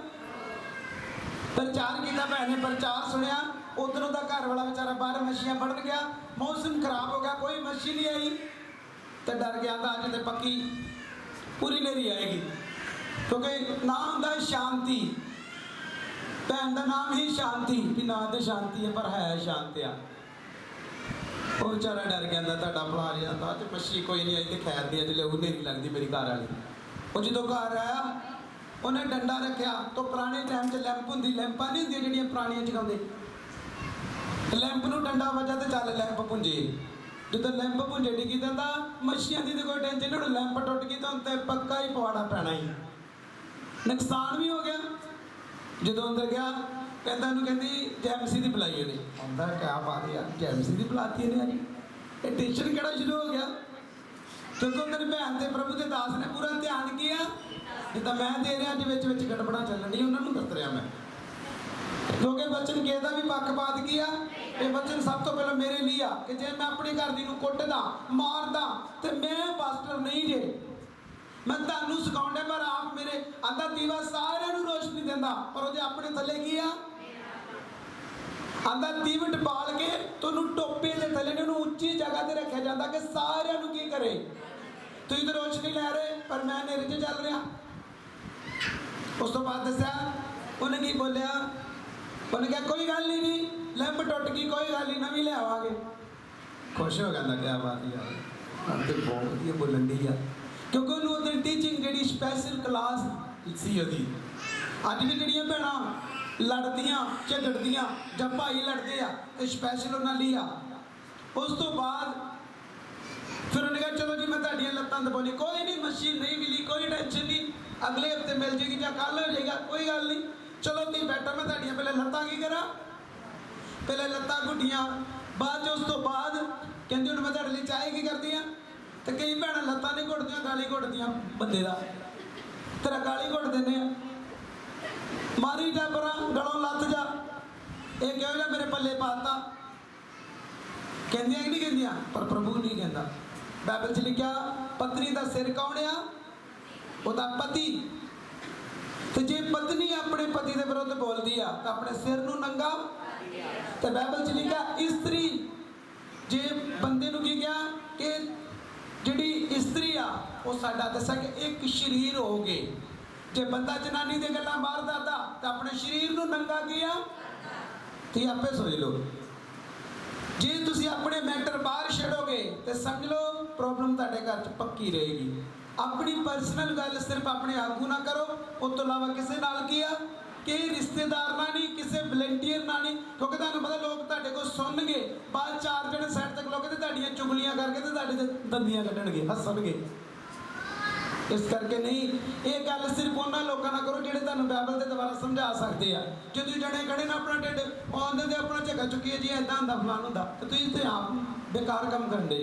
प्रचार किया भैन ने प्रचार सुनिया उधरों का घर वाला बेचारा बाहर मछलियां फड़न गया मौसम खराब हो गया कोई मछली नहीं आई तो डर गया था अज तो पक्की पूरी नेरी आएगी क्योंकि ना होंदा शांति भैन का नाम ही शांति, भी ना तो शांति है पर है शांत आ। वो बेचारा डर गया, ਤੁਹਾਡਾ ਭਰਾ ਜਾਂਦਾ ਤੇ ਮੱਛੀ ਕੋਈ ਨਹੀਂ ਆਈ ਤੇ ਖੈਰ ਦੀ ਅਜਲੇ ਉਹ ਨਹੀਂ ਲੱਗਦੀ ਮੇਰੀ ਘਰ ਵਾਲੀ। ਉਹ ਜਦੋਂ ਘਰ ਆਇਆ ਉਹਨੇ ਡੰਡਾ ਰੱਖਿਆ तो ਪੁਰਾਣੇ ਟਾਈਮ 'ਚ ਲੈਂਪ ਹੁੰਦੀ, ਲੈਂਪਾਂ ਨਹੀਂ ਹੁੰਦੀਆਂ ਜਿਹੜੀਆਂ ਪੁਰਾਣੀਆਂ ਜਗਾਉਂਦੇ, ਲੈਂਪ ਨੂੰ ਡੰਡਾ ਵੱਜਾ ਤੇ ਚੱਲ ਲੈਂਪ ਪੁੰਜੇ। ਜਦੋਂ ਲੈਂਪ ਪੁੰਜੇ ਡਿੱਗੀ ਤਾਂ ਮੱਛੀਆਂ ਦੀ ਤਾਂ ਕੋਈ ਟੈਨਸ਼ਨ ਨਹੀਂ, ਲੈਂਪ ਟੁੱਟ ਗਈ ਤਾਂ ਉੱਤੇ ਪੱਕਾ ਹੀ ਪਵਾੜਾ ਪੈਣਾ ਹੀ, ਨੁਕਸਾਨ ਵੀ ਹੋ ਗਿਆ। ਜਦੋਂ ਅੰਦਰ ਗਿਆ ਕਹਿੰਦਾ ਇਹਨੂੰ ਕਹਿੰਦੀ ਜੈਮਸੀ ਦੀ ਬੁਲਾਈ ਉਹਨੇ, ਆਉਂਦਾ ਕਿਆ ਬਾਤ ਯਾਰ ਜੈਮਸੀ ਦੀ ਬੁਲਾਤੀ ਇਹਨੇ ਅੱਜ, ਇਹ ਟੈਨਸ਼ਨ ਕਿਹੜਾ ਸ਼ੁਰੂ ਹੋ ਗਿਆ ਕਿਉਂਕਿ ਉਹਨਾਂ ਦੀ ਭੈਣ ਤੇ ਪ੍ਰਭੂ ਦੇ ਦਾਸ ਨੇ ਪੂਰਾ ਧਿਆਨ ਕੀਤਾ। ਜਿੱਦਾਂ ਮੈਂ ਦੇ ਰਿਹਾ ਅੱਜ ਵਿੱਚ ਗੜਬੜਾਂ ਚੱਲਣ ਦੀ ਉਹਨਾਂ ਨੂੰ ਦੱਸ ਰਿਹਾ ਮੈਂ, ਕਿਉਂਕਿ ਬਚਨ ਕਿਹਦਾ ਵੀ ਪੱਖਪਾਤ ਕੀਤਾ। ਇਹ ਬਚਨ ਸਭ ਤੋਂ ਪਹਿਲਾਂ ਮੇਰੇ ਲਈ ਆ ਕਿ ਜੇ ਮੈਂ ਆਪਣੀ ਘਰ ਦੀ ਨੂੰ ਕੁੱਟਦਾ ਮਾਰਦਾ ਤੇ ਮੈਂ ਪਾਸਟਰ ਨਹੀਂ ਜੇ, मैं ਤੁਹਾਨੂੰ ਸਿਖਾਉਂਦਾ ਪਰ ਆਪ ਮੇਰੇ ਆਂਦਾ ਦੀਵਾ ਸਾਰਿਆਂ ਨੂੰ ਰੋਸ਼ਨੀ ਦਿੰਦਾ ਪਰ ਉਹਦੇ ਆਪਣੇ ਥੱਲੇ ਕੀ ਆ ਆਂਦਾ ਦੀਵਟ ਬਾਲ ਕੇ ਤੁਹਾਨੂੰ ਟੋਪੇ ਦੇ ਥੱਲੇ ਨੇ ਉਹਨੂੰ ਉੱਚੀ ਜਗ੍ਹਾ ਤੇ ਰੱਖਿਆ ਜਾਂਦਾ ਕਿ ਸਾਰਿਆਂ ਨੂੰ ਕੀ ਕਰੇ। ਤੁਸੀਂ ਤਾਂ ਰੋਸ਼ਨੀ ਲੈ ਰਹੇ ਪਰ ਮੈਂ ਹਨੇਰੇ 'ਚ ਚੱਲ ਰਿਹਾ। ਉਸ ਤੋਂ ਬਾਅਦ ਦੱਸਿਆ ਉਹਨੇ ਕੀ ਬੋਲਿਆ, ਉਹਨੇ ਕਿਹਾ ਕੋਈ ਗੱਲ ਨਹੀਂ ਲੈਂਪ ਟੁੱਟ ਗਈ ਕੋਈ ਗੱਲ ਨਹੀਂ ਨਵੀਂ ਲਿਆਵਾਂਗੇ। ਖੁਸ਼ ਹੋ ਕਹਿੰਦਾ ਕਿਆ ਬਾਤ ਯਾਰ ਤੇ ਬਹੁਤ ਵਧੀਆ ਬੋਲਣ ਦੀ ਆ ਕਿਉਂਕਿ ਉਹਨੂੰ ਉਹਦੀ ਟੀਚਿੰਗ ਜਿਹੜੀ ਸਪੈਸ਼ਲ ਕਲਾਸ ਸੀ ਉਹਦੀ। ਅੱਜ ਵੀ ਜਿਹੜੀਆਂ ਭੈਣਾਂ ਲੜਦੀਆਂ ਝਗੜਦੀਆਂ ਜਾਂ ਭਾਈ ਲੜਦੇ ਆ ਤੇ ਸਪੈਸ਼ਲ ਉਹਨਾਂ ਲਈ ਆ। ਉਸ ਤੋਂ ਬਾਅਦ ਫਿਰ ਉਹਨੇ ਕਿਹਾ ਚਲੋ ਜੀ ਮੈਂ ਤੁਹਾਡੀਆਂ ਲੱਤਾਂ ਦਬਾਉਣੀ, ਕੋਈ ਨਹੀਂ ਮਸ਼ੀਨ ਨਹੀਂ ਮਿਲੀ ਕੋਈ ਟੈਨਸ਼ਨ ਨਹੀਂ ਅਗਲੇ ਹਫਤੇ ਮਿਲ ਜੇਗੀ ਜਾਂ ਕੱਲ ਹੋ ਜਾਏਗਾ ਕੋਈ ਗੱਲ ਨਹੀਂ, ਚਲੋ ਤੁਸੀਂ ਬੈਠੋ ਮੈਂ ਤੁਹਾਡੀਆਂ ਪਹਿਲੇ ਲੱਤਾਂ ਕੀ ਕਰਾਂ, ਪਹਿਲੇ ਲੱਤਾਂ ਘੁੱਟੀਆਂ ਬਾਅਦ 'ਚ। ਉਸ ਤੋਂ ਬਾਅਦ ਕਹਿੰਦੀ ਹੁਣ ਮੈਂ ਤੁਹਾਡੇ ਲਈ ਚਾਹ ਕੀ ਕਰਦੀ ਆ ਤੇ ਕਈ ਭੈਣਾਂ ਲੱਤਾਂ ਨਹੀਂ ਘੁੱਟਦੀਆਂ ਗਾਲੀ ਘੁੱਟਦੀਆਂ ਬੰਦੇ ਦਾ, ਤੇਰਾ ਗਾਲੀ ਘੁੱਟ ਦਿੰਦੇ ਆ ਮਾਰੀ ਜਾ ਪਰਾਂ ਗਲੋਂ ਲੱਥ ਜਾ, ਇਹ ਕਿਹੋ ਜਿਹਾ ਮੇਰੇ ਪੱਲੇ ਪਾਤਾ। ਕਹਿੰਦੀਆਂ ਕਿ ਨਹੀਂ ਕਹਿੰਦੀਆਂ ਪਰ ਪ੍ਰਭੂ ਨਹੀਂ ਕਹਿੰਦਾ। ਬਾਈਬਲ 'ਚ ਲਿਖਿਆ ਪਤਨੀ ਦਾ ਸਿਰ ਕੌਣ ਆ, ਉਹਦਾ ਪਤੀ। ਤੇ ਜੇ ਪਤਨੀ ਆਪਣੇ ਪਤੀ ਦੇ ਵਿਰੁੱਧ ਬੋਲਦੀ ਆ ਤਾਂ ਆਪਣੇ ਸਿਰ ਨੂੰ ਨੰਗਾ। ਤੇ ਬਾਈਬਲ 'ਚ ਲਿਖਿਆ ਇਸਤਰੀ, ਜੇ ਬੰਦੇ ਨੂੰ ਕੀ ਕਿਹਾ ਕਿ ਜਿਹੜੀ ਇਸਤਰੀ ਆ ਉਹ ਸਾਡਾ ਦੱਸਿਆ ਕਿ ਇੱਕ ਸਰੀਰ ਹੋ ਗਏ। ਜੇ ਬੰਦਾ ਜਨਾਨੀ ਦੇ ਗੱਲਾਂ ਮਾਰਦਾ ਤਾਂ ਆਪਣੇ ਸਰੀਰ ਨੂੰ ਨੰਗਾ ਗਿਆ। ਤੁਸੀਂ ਆਪੇ ਸੋਚ ਲਓ, ਜੇ ਤੁਸੀਂ ਆਪਣੇ ਮੈਟਰ ਬਾਹਰ ਛੱਡੋਗੇ ਤੇ ਸਮਝ ਲਓ ਪ੍ਰੋਬਲਮ ਤੁਹਾਡੇ ਘਰ 'ਚ ਪੱਕੀ ਰਹੇਗੀ। ਆਪਣੀ ਪਰਸਨਲ ਗੱਲ ਸਿਰਫ ਆਪਣੇ ਆਗੂ ਨਾ ਕਰੋ, ਉਸ ਤੋਂ ਇਲਾਵਾ ਕਿਸੇ ਨਾਲ ਕੀ ਆ ਕਿ ਰਿਸ਼ਤੇਦਾਰ ਨਾਲ ਨਹੀਂ, ਕਿਸੇ ਵਲੰਟੀਅਰ ਨਾਲ ਨਹੀਂ, ਕਿਉਂਕਿ ਤੁਹਾਨੂੰ ਪਤਾ ਲੋਕ ਤੁਹਾਡੇ ਕੋਲ ਸੁਣਨਗੇ ਬਾਅਦ ਚਾਰ ਜਣੇ ਸਾਈਡ ਤੱਕ ਲੋਕ ਤੇ ਤੁਹਾਡੀਆਂ ਚੁਗਲੀਆਂ ਕਰਕੇ ਤੇ ਤੁਹਾਡੇ ਤੇ ਦੰਦੀਆਂ ਕੱਢਣਗੇ ਹੱਸਣਗੇ। ਇਸ ਕਰਕੇ ਨਹੀਂ, ਇਹ ਗੱਲ ਸਿਰਫ ਉਹਨਾਂ ਲੋਕਾਂ ਨਾਲ ਕਰੋ ਜਿਹੜੇ ਤੁਹਾਨੂੰ ਬਾਈਬਲ ਦੇ ਦੁਆਰਾ ਸਮਝਾ ਸਕਦੇ ਆ। ਜੇ ਤੁਸੀਂ ਜਣੇ ਖੜੇ ਨਾ ਆਪਣਾ ਢਿੱਡ ਆਉਂਦੇ ਤੇ ਆਪਣਾ ਝੱਗਾ ਚੁੱਕੀਏ ਜੀ ਇਦਾਂ ਹੁੰਦਾ ਫਲਾਣ ਹੁੰਦਾ ਤੇ ਤੁਸੀਂ ਤੇ ਆਪ ਬੇਕਾਰ ਕੰਮ ਕਰਨ ਦੇ।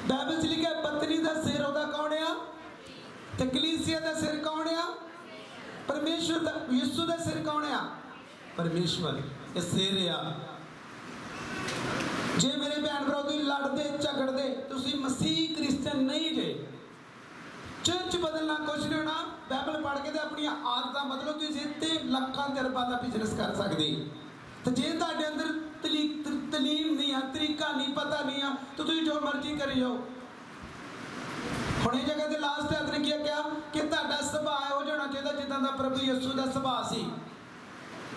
ਬਾਈਬਲ 'ਚ ਲਿਖਿਆ ਪਤਨੀ ਦਾ ਸਿਰ ਉਹਦਾ ਕੌਣ ਆ ਤੇ ਕਲੀਸਿਆ ਦਾ ਸਿਰ ਕੌਣ ਆ, ਪਰਮੇਸ਼ਵਰ ਦਾ। ਯਿਸੂ ਦਾ ਸਿਰ ਕੌਣ ਆ, ਪਰਮੇਸ਼ਵਰ। ਇਹ ਸਿਰ ਆ। ਜੇ ਮੇਰੇ ਭੈਣ ਭਰਾ ਤੁਸੀਂ ਲੜਦੇ ਝਗੜਦੇ ਤੁਸੀਂ ਮਸੀਹ ਕ੍ਰਿਸਚਨ ਨਹੀਂ ਜੇ। ਚਰਚ ਬਦਲਣਾ ਕੁਛ ਨਹੀਂ ਹੋਣਾ, ਬਾਈਬਲ ਪੜ੍ਹ ਕੇ ਤੇ ਆਪਣੀਆਂ ਆਦਤਾਂ ਬਦਲੋ, ਤੁਸੀਂ ਇੱਥੇ ਲੱਖਾਂ ਤੇ ਅਰਬਾਂ ਦਾ ਬਿਜ਼ਨਸ ਕਰ ਸਕਦੇ। ਤੇ ਜੇ ਤੁਹਾਡੇ ਅੰਦਰ ਤਲੀਮ ਨਹੀਂ ਆ, ਤਰੀਕਾ ਨਹੀਂ, ਪਤਾ ਨਹੀਂ ਆ ਤਾਂ ਤੁਸੀਂ ਜੋ ਮਰਜ਼ੀ ਕਰੀ ਜਾਓ। ਹੁਣ ਇਹ ਜਗ੍ਹਾ ਤੇ ਲਾਸਟ ਹੱਥ ਨੇ ਕੀ ਕਿਹਾ ਕਿ ਤੁਹਾਡਾ ਸੁਭਾਅ ਹੋ ਜਾਣਾ ਚਾਹੀਦਾ ਜਿੱਦਾਂ ਦਾ ਪ੍ਰਭੂ ਯਿਸੂ ਦਾ ਸੁਭਾਅ ਸੀ।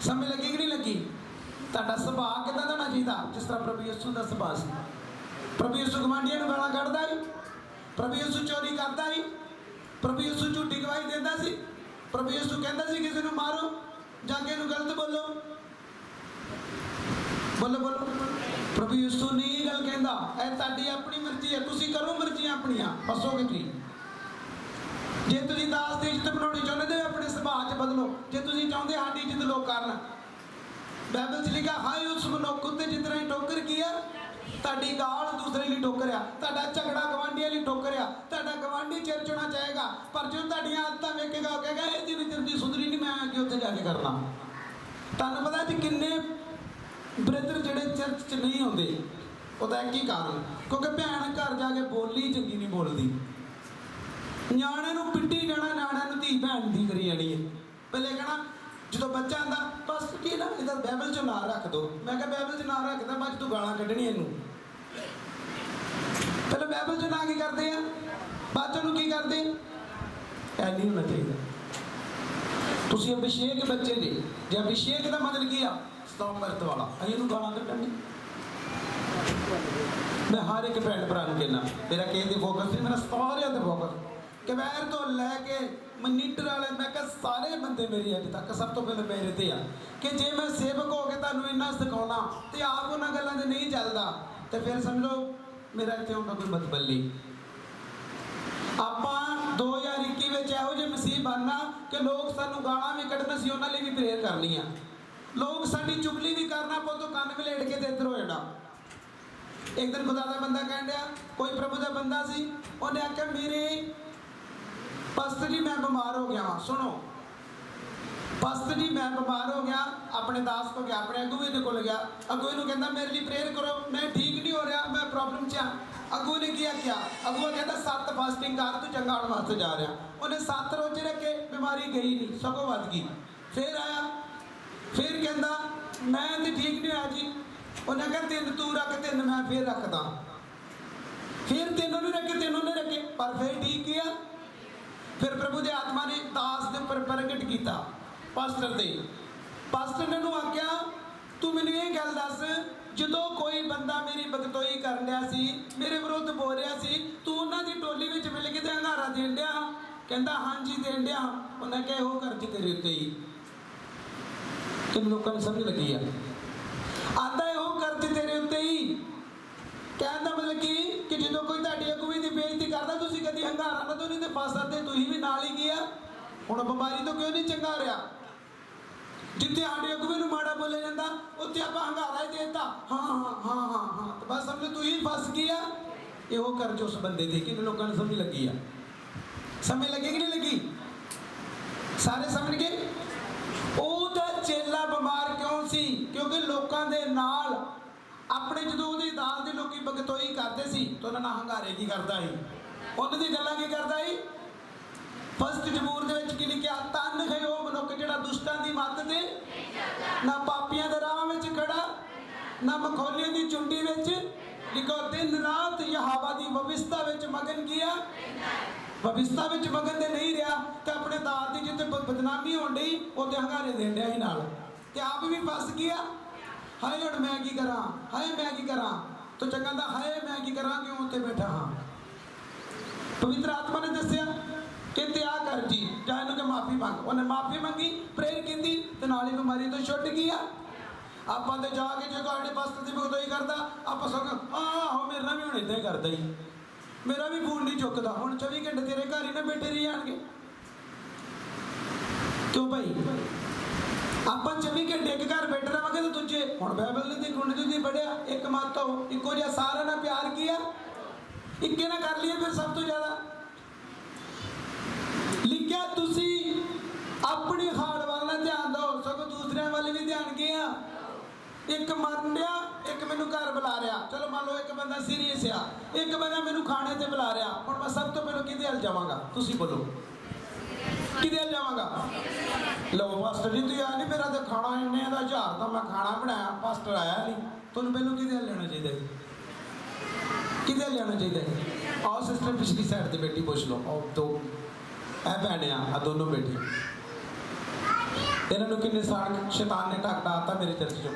ਸਮਝ ਲੱਗੀ ਕਿ ਨਹੀਂ ਲੱਗੀ? ਤੁਹਾਡਾ ਸੁਭਾਅ ਕਿੱਦਾਂ ਦਾ ਹੋਣਾ ਚਾਹੀਦਾ ਜਿਸ ਤਰ੍ਹਾਂ ਪ੍ਰਭੂ ਯਿਸੂ ਦਾ ਸੁਭਾਅ ਸੀ। ਪ੍ਰਭੂ ਯਿਸੂ ਗੁਆਂਢੀਆਂ ਨੂੰ ਗਾਲਾਂ ਕੱਢਦਾ ਸੀ, ਪ੍ਰਭੂ ਯਿਸੂ ਚੋਰੀ ਕਰਦਾ ਸੀ, ਪ੍ਰਭੂ ਯਿਸੂ ਝੂਠੀ ਗਵਾਹੀ ਦਿੰਦਾ ਸੀ, ਪ੍ਰਭੂ ਯਿਸੂ ਕਹਿੰਦਾ ਸੀ ਕਿਸੇ ਨੂੰ ਮਾਰੋ ਜਾਂ ਕਿ ਇਹਨੂੰ ਗਲਤ ਬੋਲੋ ਬੋਲੋ ਬੋਲੋ। ਪ੍ਰਭੂ ਯਿਸੂ ਨਹੀਂ ਇਹ ਗੱਲ ਕਹਿੰਦਾ, ਇਹ ਤੁਹਾਡੀ ਆਪਣੀ ਮਰਜ਼ੀ ਹੈ, ਤੁਸੀਂ ਕਰੋ ਮਰਜ਼ੀਆਂ ਆਪਣੀਆਂ, ਫਸੋਗੇ ਤੁਸੀਂ। ਜੇ ਤੁਸੀਂ ਦਾਸ ਦੀ ਇੱਜ਼ਤ ਬਣਾਉਣੀ ਚਾਹੁੰਦੇ ਤਾਂ ਆਪਣੇ ਸੁਭਾਅ 'ਚ ਬਦਲੋ। ਜੇ ਤੁਸੀਂ ਚਾਹੁੰਦੇ ਸਾਡੀ ਇੱਜ਼ਤ ਲੋਕ ਕਰਨ, ਬਾਈਬਲ 'ਚ ਲਿਖਿਆ ਹਾਏ ਉਸ ਮਨੁੱਖ ਉੱਤੇ ਜਿਤਨਾ ਹੀ ਠੋਕਰ ਕੀ ਆ, ਤੁਹਾਡੀ ਗਾਲ ਦੂਸਰੇ ਲਈ ਠੋਕਰ ਆ, ਤੁਹਾਡਾ ਝਗੜਾ ਗਵਾਂਢੀਆਂ ਲਈ ਠੋਕਰ ਆ, ਤੁਹਾਡਾ ਗਵਾਂਢੀ ਚਿਰ ਚੁਣਾ ਚਾਹੇਗਾ ਪਰ ਜੋ ਤੁਹਾਡੀਆਂ ਆਦਤਾਂ ਵੇਖੇਗਾ ਉਹ ਕਹੇਗਾ ਇਹ ਜਿੰਨੀ ਚਿਰ ਦੀ ਸੁਧਰੀ ਨਹੀਂ ਮੈਂ ਅੱਗੇ ਉੱਥੇ ਜਾ ਕੇ ਕਰਨਾ। ਤੁਹਾਨੂੰ ਪਤਾ ਜੀ ਕਿੰਨੇ ਬ੍ਰਦਰ ਜਿਹੜੇ ਚਰਚ 'ਚ ਨਹੀਂ ਆਉਂਦੇ, ਉਹਦਾ ਇੱਕ ਹੀ ਕਾਰਨ ਕਿਉਂਕਿ ਭੈਣ ਘਰ ਜਾ ਕੇ ਬੋਲੀ ਚੰਗੀ ਨਹੀਂ ਬੋਲਦੀ। ਨਿਆਣੇ ਨੂੰ ਪਿੱਟੀ ਜਾਣਾ, ਨਿਆਣਿਆਂ ਨੂੰ ਧੀ ਭੈਣ ਦੀ ਕਰੀ ਜਾਣੀ ਹੈ। ਪਹਿਲੇ ਕਹਿਣਾ ਜਦੋਂ ਬੱਚਾ ਆਂਦਾ ਬਸ ਕੀ ਨਾ ਇਹਦਾ ਬਾਈਬਲ 'ਚ ਨਾਂ ਰੱਖ ਦੋ। ਮੈਂ ਕਿਹਾ ਬਾਈਬਲ 'ਚ ਨਾਂ ਰੱਖਦਾ ਬਾਅਦ 'ਚ ਤੂੰ ਗਾਲਾਂ ਕੱਢਣੀ ਇਹਨੂੰ। ਪਹਿਲੇ ਬਾਈਬਲ 'ਚ ਨਾਂ ਕੀ ਕਰਦੇ ਆ, ਬਾਅਦ 'ਚ ਉਹਨੂੰ ਕੀ ਕਰਦੇ? ਐ ਨਹੀਂ ਹੋਣਾ ਚਾਹੀਦਾ। ਤੁਸੀਂ ਅਭਿਸ਼ੇਕ ਬੱਚੇ ਜੀ। ਜੇ ਅਭਿਸ਼ੇਕ ਦਾ ਮਤਲਬ ਕੀ ਆ? ਸਤੰਬਰਤ ਵਾਲਾ। ਅਸੀਂ ਇਹਨੂੰ ਗਾਲਾਂ ਕੱਢਣ ਨਹੀਂ। ਮੈਂ ਹਰ ਇੱਕ ਭੈਣ ਭਰਾ ਨੂੰ ਕਹਿਣਾ, ਮੇਰਾ ਕਿਸੇ ਤੇ ਫੋਕਸ ਨਹੀਂ, ਮੇਰਾ ਸਾਰਿਆਂ ਤੇ ਫੋਕਸ। ਕਵੈਰ ਤੋਂ ਲੈ ਕੇ ਮਨੀਟਰ ਵਾਲੇ, ਮੈਂ ਕਿਹਾ ਸਾਰੇ ਬੰਦੇ ਮੇਰੀ ਅੱਜ ਤੱਕ ਸਭ ਤੋਂ ਪਹਿਲਾਂ ਮੇਰੇ ਤੇ ਆ ਕਿ ਜੇ ਮੈਂ ਸੇਵਕ ਹੋ ਕੇ ਤੁਹਾਨੂੰ ਇੰਨਾ ਸਿਖਾਉਣਾ ਤੇ ਆਪ ਉਹਨਾਂ ਗੱਲਾਂ ਦੇ ਨਹੀਂ ਚੱਲਦਾ ਤੇ ਫਿਰ ਸਮਝ ਲਓ ਮੇਰਾ ਇੱਥੇ ਆਉਣ ਦਾ ਕੋਈ ਮਤਲਬ ਨਹੀਂ। ਆਪਾਂ 2021 ਵਿੱਚ ਇਹੋ ਜਿਹੇ ਮਸੀਹ ਬਣਨਾ ਕਿ ਲੋਕ ਸਾਨੂੰ ਗਾਲਾਂ ਵੀ ਕੱਢਣਾ ਸੀ, ਉਹਨਾਂ ਲਈ ਵੀ ਪ੍ਰੇਅਰ ਕਰਨੀ ਆ। ਲੋਕ ਸਾਡੀ ਚੁਗਲੀ ਵੀ ਕਰਨਾ, ਆਪਾਂ ਤੋਂ ਕੰਨ ਵਲੇਟ ਕੇ ਤੇ ਇੱਧਰ ਹੋ ਜਾਣਾ। ਇੱਕ ਦਿਨ ਖੁਦਾ ਦਾ ਬੰਦਾ ਕਹਿਣ ਡਿਆ, ਕੋਈ ਪ੍ਰਭੂ ਦਾ ਬੰਦਾ ਸੀ, ਉਹਨੇ ਆਖਿਆ ਮੇਰੇ ਪਾਸਟਰ ਜੀ ਮੈਂ ਬਿਮਾਰ ਹੋ ਗਿਆ ਵਾਂ। ਸੁਣੋ, ਪਾਸਟਰ ਜੀ ਮੈਂ ਬਿਮਾਰ ਹੋ ਗਿਆ, ਆਪਣੇ ਦਾਸ ਕੋ ਗਿਆ, ਆਪਣੇ ਅਗੂਏ ਦੇ ਕੋਲ ਗਿਆ। ਅਗੂਏ ਨੂੰ ਕਹਿੰਦਾ ਮੇਰੇ ਲਈ ਪ੍ਰੇਅਰ ਕਰੋ, ਮੈਂ ਠੀਕ ਨਹੀਂ ਹੋ ਰਿਹਾ, ਮੈਂ ਪ੍ਰੋਬਲਮ 'ਚ ਆ। ਅਗੂਏ ਨੇ ਕੀ ਆਖਿਆ? ਅਗੂਆ ਕਹਿੰਦਾ 7 ਫਾਸਟਿੰਗ ਕਰ, ਤੂੰ ਚੰਗਾ ਹੋਣ ਵਾਸਤੇ ਜਾ ਰਿਹਾ। ਉਹਨੇ 7 ਰੋਜ਼ੇ ਰੱਖੇ, ਬਿਮਾਰੀ ਗਈ ਨਹੀਂ, ਸਗੋਂ ਵੱਧ ਗਈ। ਫਿਰ ਆਇਆ, ਫਿਰ ਕਹਿੰਦਾ ਮੈਂ ਤੇ ਠੀਕ ਨਹੀਂ ਹੋਇਆ ਜੀ। ਉਹਨੇ ਕਿਹਾ 3 ਤੂੰ ਰੱਖ, 3 ਮੈਂ ਫਿਰ ਰੱਖਦਾ। ਫਿਰ 3 ਨਹੀਂ ਰੱਖੇ, 3 ਉਹਨੇ ਰੱਖੇ, ਪਰ ਫਿਰ ਠੀਕ ਗਿਆ। ਫਿਰ ਪ੍ਰਭੂ ਦੇ ਆਤਮਾ ਨੇ ਦਾਸ ਦੇ ਉੱਪਰ ਪ੍ਰਗਟ ਕੀਤਾ, ਪਾਸਟਰ ਦੇ। ਪਾਸਟਰ ਨੇ ਉਹਨੂੰ ਆਖਿਆ ਤੂੰ ਮੈਨੂੰ ਇਹ ਗੱਲ ਦੱਸ, ਜਦੋਂ ਕੋਈ ਬੰਦਾ ਮੇਰੀ ਬਗਤੋਈ ਕਰਨ ਡਿਆ ਸੀ, ਮੇਰੇ ਵਿਰੁੱਧ ਬੋਲ ਰਿਹਾ ਸੀ, ਤੂੰ ਉਹਨਾਂ ਦੀ ਟੋਲੀ ਵਿੱਚ ਮਿਲ ਕੇ ਤੇ ਹੰਗਾਰਾ ਦੇਣ ਡਿਆ? ਕਹਿੰਦਾ ਹਾਂਜੀ ਦੇਣ ਡਿਆ। ਉਹਨੇ ਕਿਹਾ ਉਹ ਕਰਜ਼ ਤੇਰੇ ਉੱਤੇ ਹੀ। ਕਿੰਨੇ ਲੋਕਾਂ ਨੂੰ ਸਮਝ ਲੱਗੀ ਆ? ਆਂਦਾ ਉਹ ਕਰਜ਼ ਤੇਰੇ ਉੱਤੇ ਹੀ। ਕਹਿਣ ਦਾ ਮਤਲਬ ਕਿ ਜਦੋਂ ਕੋਈ ਤੁਹਾਡੀ ਅਗੂਵੀ ਦੀ ਬੇਇੱਜ਼ਤੀ ਕਰਦਾ, ਤੁਸੀਂ ਕਦੀ ਹੰਗਾਰਾ ਨਾ ਦੋ, ਨਹੀਂ ਤੇ ਫਸ ਸਕਦੇ। ਤੁਸੀਂ ਵੀ ਨਾਲ ਹੀ ਗਿਆ। ਹੁਣ ਬਿਮਾਰੀ ਤੋਂ ਕਿਉਂ ਨਹੀਂ ਚੰਗਾ ਰਿਹਾ? ਜਿੱਥੇ ਸਾਡੇ ਅਗੂਵੀ ਨੂੰ ਮਾੜਾ ਬੋਲਿਆ ਜਾਂਦਾ, ਉੱਥੇ ਆਪਾਂ ਹੰਗਾਰਾ ਹੀ ਦੇਤਾ, ਹਾਂ ਹਾਂ ਹਾਂ ਹਾਂ ਹਾਂ, ਬਸ ਸਮਝ ਤੂੰ ਹੀ ਫਸ ਗਿਆ। ਇਹੋ ਕਰਜ਼ ਉਸ ਬੰਦੇ ਦੀ। ਕਿੰਨੇ ਲੋਕਾਂ ਨੂੰ ਸਮਝ ਲੱਗੀ ਆ? ਸਮਝ ਲੱਗੀ ਕਿ ਨਹੀਂ ਲੱਗੀ? ਸਾਰੇ ਸਮਝ ਗਏ? ਉਹਦਾ ਚੇਲਾ ਬਿਮਾਰ ਕਿਉਂ ਸੀ? ਕਿਉਂਕਿ ਲੋਕਾਂ ਦੇ ਨਾਲ ਆਪਣੇ, ਜਦੋਂ ਉਹਦੀ ਦਾਸ ਦੇ ਲੋਕੀ ਬਗਤੋਈ ਕਰਦੇ ਸੀ ਤਾਂ ਉਹਨਾਂ ਨਾਲ ਹੰਗਾਰੇ ਕੀ ਕਰਦਾ ਸੀ? ਉਹਨਾਂ ਦੀ ਗੱਲਾਂ ਕੀ ਕਰਦਾ ਸੀ? ਫਸਟ ਜ਼ਬੂਰ ਦੇ ਵਿੱਚ ਕੀ ਲਿਖਿਆ? ਧੰਨ ਹੈ ਉਹ ਮਨੁੱਖ ਜਿਹੜਾ ਦੁਸ਼ਟਾਂ ਦੀ ਮੱਤ ਤੇ ਨਾ ਪਾਪੀਆਂ ਦੇ ਰਾਹ ਵਿੱਚ ਖੜਾ, ਨਾ ਮਖੌਲੀਆਂ ਦੀ ਚੁੰਡੀ ਵਿੱਚ। ਲਿਖੋ ਦਿਨ ਰਾਤ ਯਹੋਵਾ ਦੀ ਬਵਿਸਤਾ ਵਿੱਚ ਮਗਨ ਗਿਆ। ਬਵਿਸਤਾ ਵਿੱਚ ਮਗਨ ਦੇ ਨਹੀਂ ਰਿਹਾ ਤੇ ਆਪਣੇ ਦਾਸ ਦੀ ਜਿੱਥੇ ਬਦਨਾਮੀ ਹੋਣ ਡਈ, ਉਹਦੇ ਹੰਗਾਰੇ ਦੇਣ ਡਿਆ ਸੀ ਨਾਲ, ਤੇ ਆਪ ਵੀ ਫਸ ਗਿਆ। ਹਾਏ ਹੁਣ ਮੈਂ ਕੀ ਕਰਾਂ, ਹਾਏ ਮੈਂ ਕੀ ਕਰਾਂ। ਤੋ ਚੰਗਾ ਦਾ ਹਾਏ ਮੈਂ ਕੀ ਕਰਾਂ, ਕਿਉਂ ਉੱਥੇ ਬੈਠਾ ਹਾਂ। ਪਵਿੱਤਰ ਆਤਮਾ ਨੇ ਦੱਸਿਆ ਕਿ ਤੇ ਆ ਕਰ ਜੀ, ਜਾ ਇਹਨੂੰ ਕਿ ਮਾਫੀ ਮੰਗ। ਉਹਨੇ ਮਾਫੀ ਮੰਗੀ, ਪ੍ਰੇਅਰ ਕੀਤੀ ਤੇ ਨਾਲ ਹੀ ਬਿਮਾਰੀ ਤੋਂ ਛੁੱਟ ਗਿਆ। ਆਪਾਂ ਤੇ ਜਾ ਕੇ ਜੇ ਤੁਹਾਡੇ ਪਾਸਟਰ ਦੀ ਬਗਤੋਈ ਕਰਦਾ, ਆਪਾਂ ਸਗੋਂ ਆਹੋ ਮੇਰੇ ਨਾਲ ਵੀ ਹੁਣ ਇੱਦਾਂ ਹੀ ਕਰਦਾ ਹੀ, ਮੇਰਾ ਵੀ ਫੋਨ ਨਹੀਂ ਚੁੱਕਦਾ, ਹੁਣ 24 ਘੰਟੇ ਤੇਰੇ ਘਰ ਹੀ ਨਾ ਬੈਠੇ ਰਹੀ ਜਾਣਗੇ। ਕਿਉਂ ਭਾਈ? ਆਪਾਂ 24 ਘੰਟੇ ਇੱਕ ਘਰ ਬੈਠੇ ਰਹਾਂਗੇ ਤੇ ਦੂਜੇ, ਹੁਣ ਬਾਈਬਲ ਦੇ ਗੁਣ ਤੁਸੀਂ ਪੜਿਆ, ਇੱਕ ਮੱਤ ਹੋ, ਇੱਕੋ ਜਿਹਾ ਸਾਰਿਆਂ ਨਾਲ ਪਿਆਰ ਕੀਆ, ਇੱਕੇ ਨਾਲ ਕਰ ਲਈਏ। ਫਿਰ ਸਭ ਤੋਂ ਜ਼ਿਆਦਾ ਲਿਖਿਆ ਤੁਸੀਂ ਆਪਣੀ ਹਾਲ ਵੱਲ ਨਾ ਧਿਆਨ ਦਿਓ, ਸਗੋਂ ਦੂਸਰਿਆਂ ਵੱਲ ਵੀ ਧਿਆਨ ਗਿਆ। ਇੱਕ ਮਰਨ ਡਿਆ, ਇੱਕ ਮੈਨੂੰ ਘਰ ਬੁਲਾ ਰਿਹਾ। ਚਲੋ ਮੰਨ ਲਓ ਇੱਕ ਬੰਦਾ ਸੀਰੀਅਸ ਆ, ਇੱਕ ਬੰਦਾ ਮੈਨੂੰ ਖਾਣੇ ਤੇ ਬੁਲਾ ਰਿਹਾ। ਹੁਣ ਮੈਂ ਸਭ ਤੋਂ ਪਹਿਲਾਂ ਕਿਹਦੇ ਵੱਲ ਜਾਵਾਂਗਾ? ਤੁਸੀਂ ਬੋਲੋ, ਕਿਹਦੇ ਵੱਲ ਜਾਵਾਂਗਾ? ਲਓ ਪਾਸਟਰ ਜੀ ਤੁਸੀਂ ਆ ਨਹੀਂ, ਮੇਰਾ ਤਾਂ ਖਾਣਾ ਇੰਨੇ ਦਾ 1000 ਦਾ ਮੈਂ ਖਾਣਾ ਬਣਾਇਆ, ਪਾਸਟਰ ਆਇਆ ਨਹੀਂ। ਤੁਹਾਨੂੰ ਪਹਿਲਾਂ ਕਿਹਦੇ ਵੱਲ ਲੈਣਾ ਚਾਹੀਦਾ ਜੀ? ਕਿਹਦੇ ਵੱਲ ਲੈਣਾ ਚਾਹੀਦਾ ਜੀ? ਆਹ ਸਿਸਟਰ ਪਿਛਲੀ ਸਾਈਡ ਤੇ ਬੈਠੀ ਪੁੱਛ ਲਓ। ਉਹ ਦੋ ਇਹ ਭੈਣ ਆ ਦੋਨੋਂ ਬੈਠੇ, ਇਹਨਾਂ ਨੂੰ ਕਿੰਨੇ ਸਾਲ ਸ਼ੈਤਾਨ ਨੇ ਟਾਕਦਾ ਆਤਾ ਮੇਰੇ ਚਰਚ ਚੋਂ।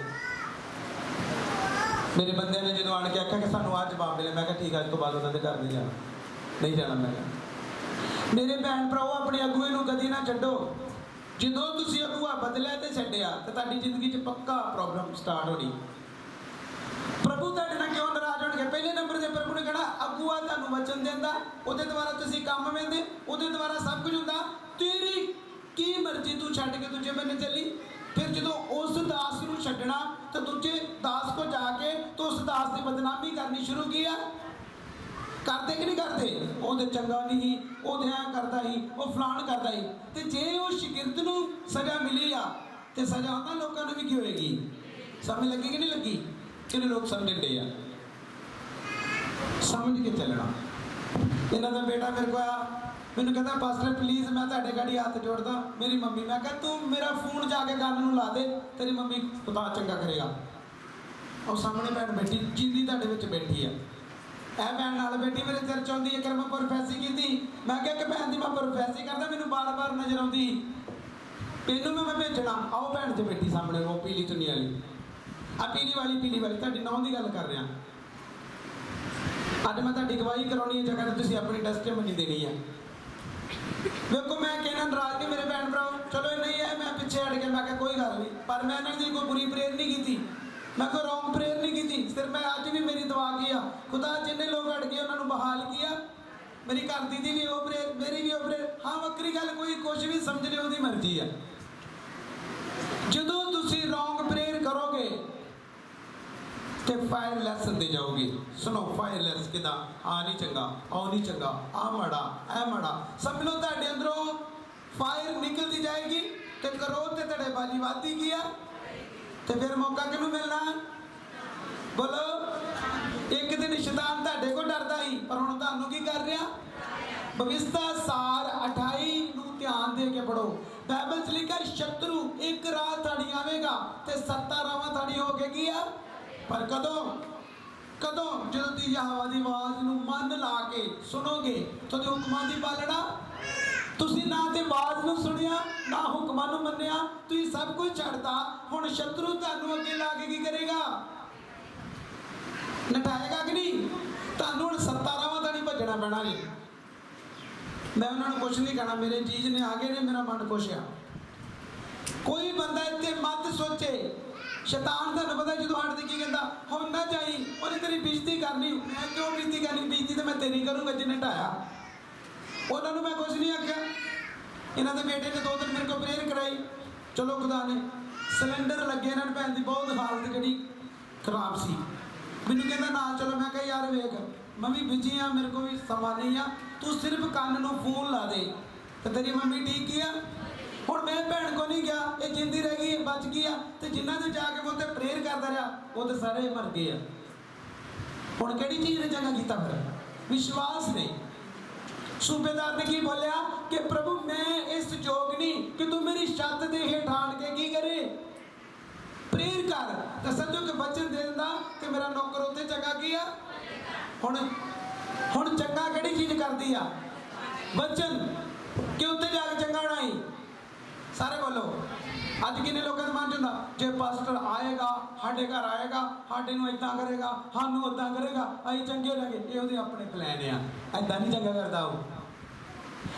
ਮੇਰੇ ਬੰਦਿਆਂ ਨੇ ਜਦੋਂ ਆਣ ਕੇ ਆਖਿਆ ਕਿ ਸਾਨੂੰ ਅੱਜ ਜਵਾਬ ਮਿਲਿਆ, ਮੈਂ ਕਿਹਾ ਠੀਕ ਆ, ਅੱਜ ਤੋਂ ਬਾਅਦ ਉਹਨਾਂ ਦੇ ਘਰ ਨਹੀਂ ਜਾਣਾ, ਨਹੀਂ ਜਾਣਾ। ਮੈਂ ਕਿਹਾ ਮੇਰੇ ਭੈਣ ਭਰਾਓ, ਆਪਣੇ ਅਗੂਏ ਨੂੰ ਕਦੀ ਨਾ ਛੱਡੋ। ਜਦੋਂ ਤੁਸੀਂ ਅਗੂਆ ਬਦਲਿਆ ਤੇ ਛੱਡਿਆ ਤੇ ਤੁਹਾਡੀ ਜ਼ਿੰਦਗੀ 'ਚ ਪੱਕਾ ਪ੍ਰੋਬਲਮ ਸਟਾਰਟ ਹੋਣੀ। ਪ੍ਰਭੂ ਤੁਹਾਡੇ ਨਾਲ ਕਿਉਂ ਨਾਰਾਜ਼ ਹੋਣਗੇ? ਪਹਿਲੇ ਨੰਬਰ ਤੇ ਪ੍ਰਭੂ ਨੇ ਕਹਿਣਾ ਅਗੂਆ ਤੁਹਾਨੂੰ ਵਚਨ ਦਿੰਦਾ, ਉਹਦੇ ਦੁਆਰਾ ਤੁਸੀਂ ਕੰਮ ਵੇਂਦੇ, ਉਹਦੇ ਦੁਆਰਾ ਸਭ ਕੁਝ ਹੁੰਦਾ, ਤੇਰੀ ਕੀ ਮਰਜ਼ੀ ਤੂੰ ਛੱਡ ਕੇ ਦੂਜੇ ਬੰਨੇ ਚੱਲੀ। ਫਿਰ ਜਦੋਂ ਉਸ ਦਾਸ ਨੂੰ ਛੱਡਣਾ ਤਾਂ ਦੂਜੇ ਦਾਸ ਕੋ ਜਾ ਕੇ तो उस दास की बदनामी करनी शुरू किया। करते कि नहीं करते? ਉਹਦੇ ਚੰਗਾ ਨਹੀਂ, ਉਹਦੇ ਐ ਕਰਦਾ ਹੀ, ਉਹ ਫਲਾਣ ਕਰਦਾ ਹੀ। ਤੇ ਜੇ ਉਹ ਸ਼ਾਗਿਰਦ ਨੂੰ ਸਜ਼ਾ ਮਿਲੀ ਆ ਤੇ ਸਜ਼ਾ ਉਹਨਾਂ ਲੋਕਾਂ ਨੂੰ ਵੀ ਕੀ ਹੋਏਗੀ? ਸਮਝ ਲੱਗੀ ਕਿ ਨਹੀਂ ਲੱਗੀ? ਕਿਹਨੇ ਲੋਕ ਸਮਝਣ ਡੇ ਆ? ਸਮਝ ਕੇ ਚੱਲਣਾ। ਇਹਨਾਂ ਦਾ ਬੇਟਾ ਮੇਰੇ ਕੋਲ ਆਇਆ, ਮੈਨੂੰ ਕਹਿੰਦਾ ਪਾਸਟਰ ਪਲੀਜ਼ ਮੈਂ ਤੁਹਾਡੇ ਗਾੜੀ ਹੱਥ ਜੋੜਦਾ, ਮੇਰੀ ਮੰਮੀ। ਮੈਂ ਕਿਹਾ ਤੂੰ ਮੇਰਾ ਫੋਨ ਜਾ ਕੇ ਕੰਨ ਨੂੰ ਲਾ ਦੇ, ਤੇਰੀ ਮੰਮੀ ਖੁਦਾ ਚੰਗਾ ਕਰੇਗਾ। ਉਹ ਸਾਹਮਣੇ ਭੈਣ ਬੈਠੀ, ਜਿੰਦੀ ਤੁਹਾਡੇ ਵਿੱਚ ਬੈਠੀ ਆ, ਇਹ ਭੈਣ ਨਾਲ ਬੈਠੀ ਮੇਰੇ ਸਿਰ 'ਚ ਆਉਂਦੀ ਹੈ ਕਿ ਮੈਂ ਪ੍ਰੋਫੈਸੀ ਕੀਤੀ। ਮੈਂ ਕਿਹਾ ਕਿ ਭੈਣ ਦੀ ਮੈਂ ਪ੍ਰੋਫੈਸੀ ਕਰਦਾ, ਮੈਨੂੰ ਬਾਰ-ਬਾਰ ਨਜ਼ਰ ਆਉਂਦੀ। तेनू मैं भेजना। आओ भैन च बेटी सामने वो पीली चुन्नी वाली, आ पीली वाली तुहाडी नौं दी गल कर रहा। अज मैं तुहाडी गवाही कराउणी है जगह ते तुसीं अपनी टेस्टिमनी देनी है। देखो मैं कहना नाराज नहीं मेरे भैन भराओ, चलो नहीं है मैं पिछे हट गया, मैं कोई गल नहीं, पर मैं इन्हां दी कोई बुरी प्रेयर नहीं की, मैं कोई रॉन्ग प्रेयर नहीं की। सिर्फ मैं अज भी मेरी दुआ की आ, खुदा जिन्हें लोग हट गए उन्होंने बहाल किया। मेरी घर दी भी वो प्रेयर, मेरी भी वो प्रेयर। हाँ वक्री गल कोई कुछ भी समझ ले, उसकी मर्जी है। जो तुसी रॉन्ग प्रेयर करोगे तो फायरलैस दे जाओगे। सुनो फायरलैस कि आ नहीं चंगा, आओ नहीं चंगा, आ माड़ा, ऐ माड़ा, समझ लो तुहाडे अंदरों फायर निकलती जाएगी। तो करो तो तुहाडे बाजी वादी गया, तो फिर मौका किनू मिलना? बोलो। एक दिन शैतान तुहाडे को डरदा ही, पर हुण तुहानू की कर रहा? भविष्यता सार 28 नू ध्यान दे के पढ़ो। बाइबल च लिखा शत्रु एक राह थाड़ी आवेगा ते 70 रावां थाड़ी हो के गया। पर कदों कदों जो तुसीं यहोवा दी आवाज़ नू मन ला के सुनोगे तो हुक्मां दी पालना। तुसीं ना ते आवाज़ नू सुनिया ना हुक्मां नू मन्निया, तुसीं सब कुछ छड्डता। हुण शत्रु तुहानू अगे ला के की करेगा? नटाएगा कि नहीं? तुहानू हुण 70 रावां थाड़ी भजना पैना जी। मैं उन्होंने कुछ नहीं कहना, मेरे जीज ने आ गए ने, मेरा मन खुश है। कोई बंदा इतने मत सोचे। शैतान तुहानू पता जो हट की कहता हम ना जाई, उन्हें तेरी बेइज्जती करनी। मैं क्यों बेइज्जती करनी? बेइज्जती तो मैं तेरी करूँगा जिन्हें ढाया। उन्होंने मैं कुछ नहीं आख्या। इन्हों के बेटे ने 2 दिन मेरे को प्रेयर कराई। चलो खुदा ने सिलेंडर लगे, इन्होंने भैन की बहुत हालत जी खराब सी। मैनू कहता ना चलो, मैं कहा यार वेख मैं भी बिजी हाँ, मेरे को भी समा नहीं आ, तू सिर्फ कान नू फोन ला दे तो तेरी मम्मी ठीक ही आ। हुण मैं भैन को नहीं गया, ये जिंदी रह गई, बच गई आ। तो जिन्हों ने जाके वो तो प्रेयर करता रहा वो तो सारे मर गए। हुण किहड़ी चीज़ ने चंगा किया? फिर विश्वास नहीं। सूबेदार ने की बोलिया कि प्रभु मैं इस जोग नहीं कि तू मेरी छत दे हेठ आण के की करे प्रेयर कर। तो समझो कि वचन दे दिंदा कि मेरा नौकर उत्थे चंगा किया। हुण चंगा किहड़ी चीज़ करदी आ? वचन कि उत्थे जाके चंगा होना ही। सारे बोलो। अज किन्ने लोगों के मन च हुंदा जे पास्टर आएगा साडे घर आएगा, साडे नूं इदां करेगा, सानूं उदां करेगा, असीं चंगे लगे। ये उहदे अपने प्लान आ, इदां नहीं चंगा करदा वो।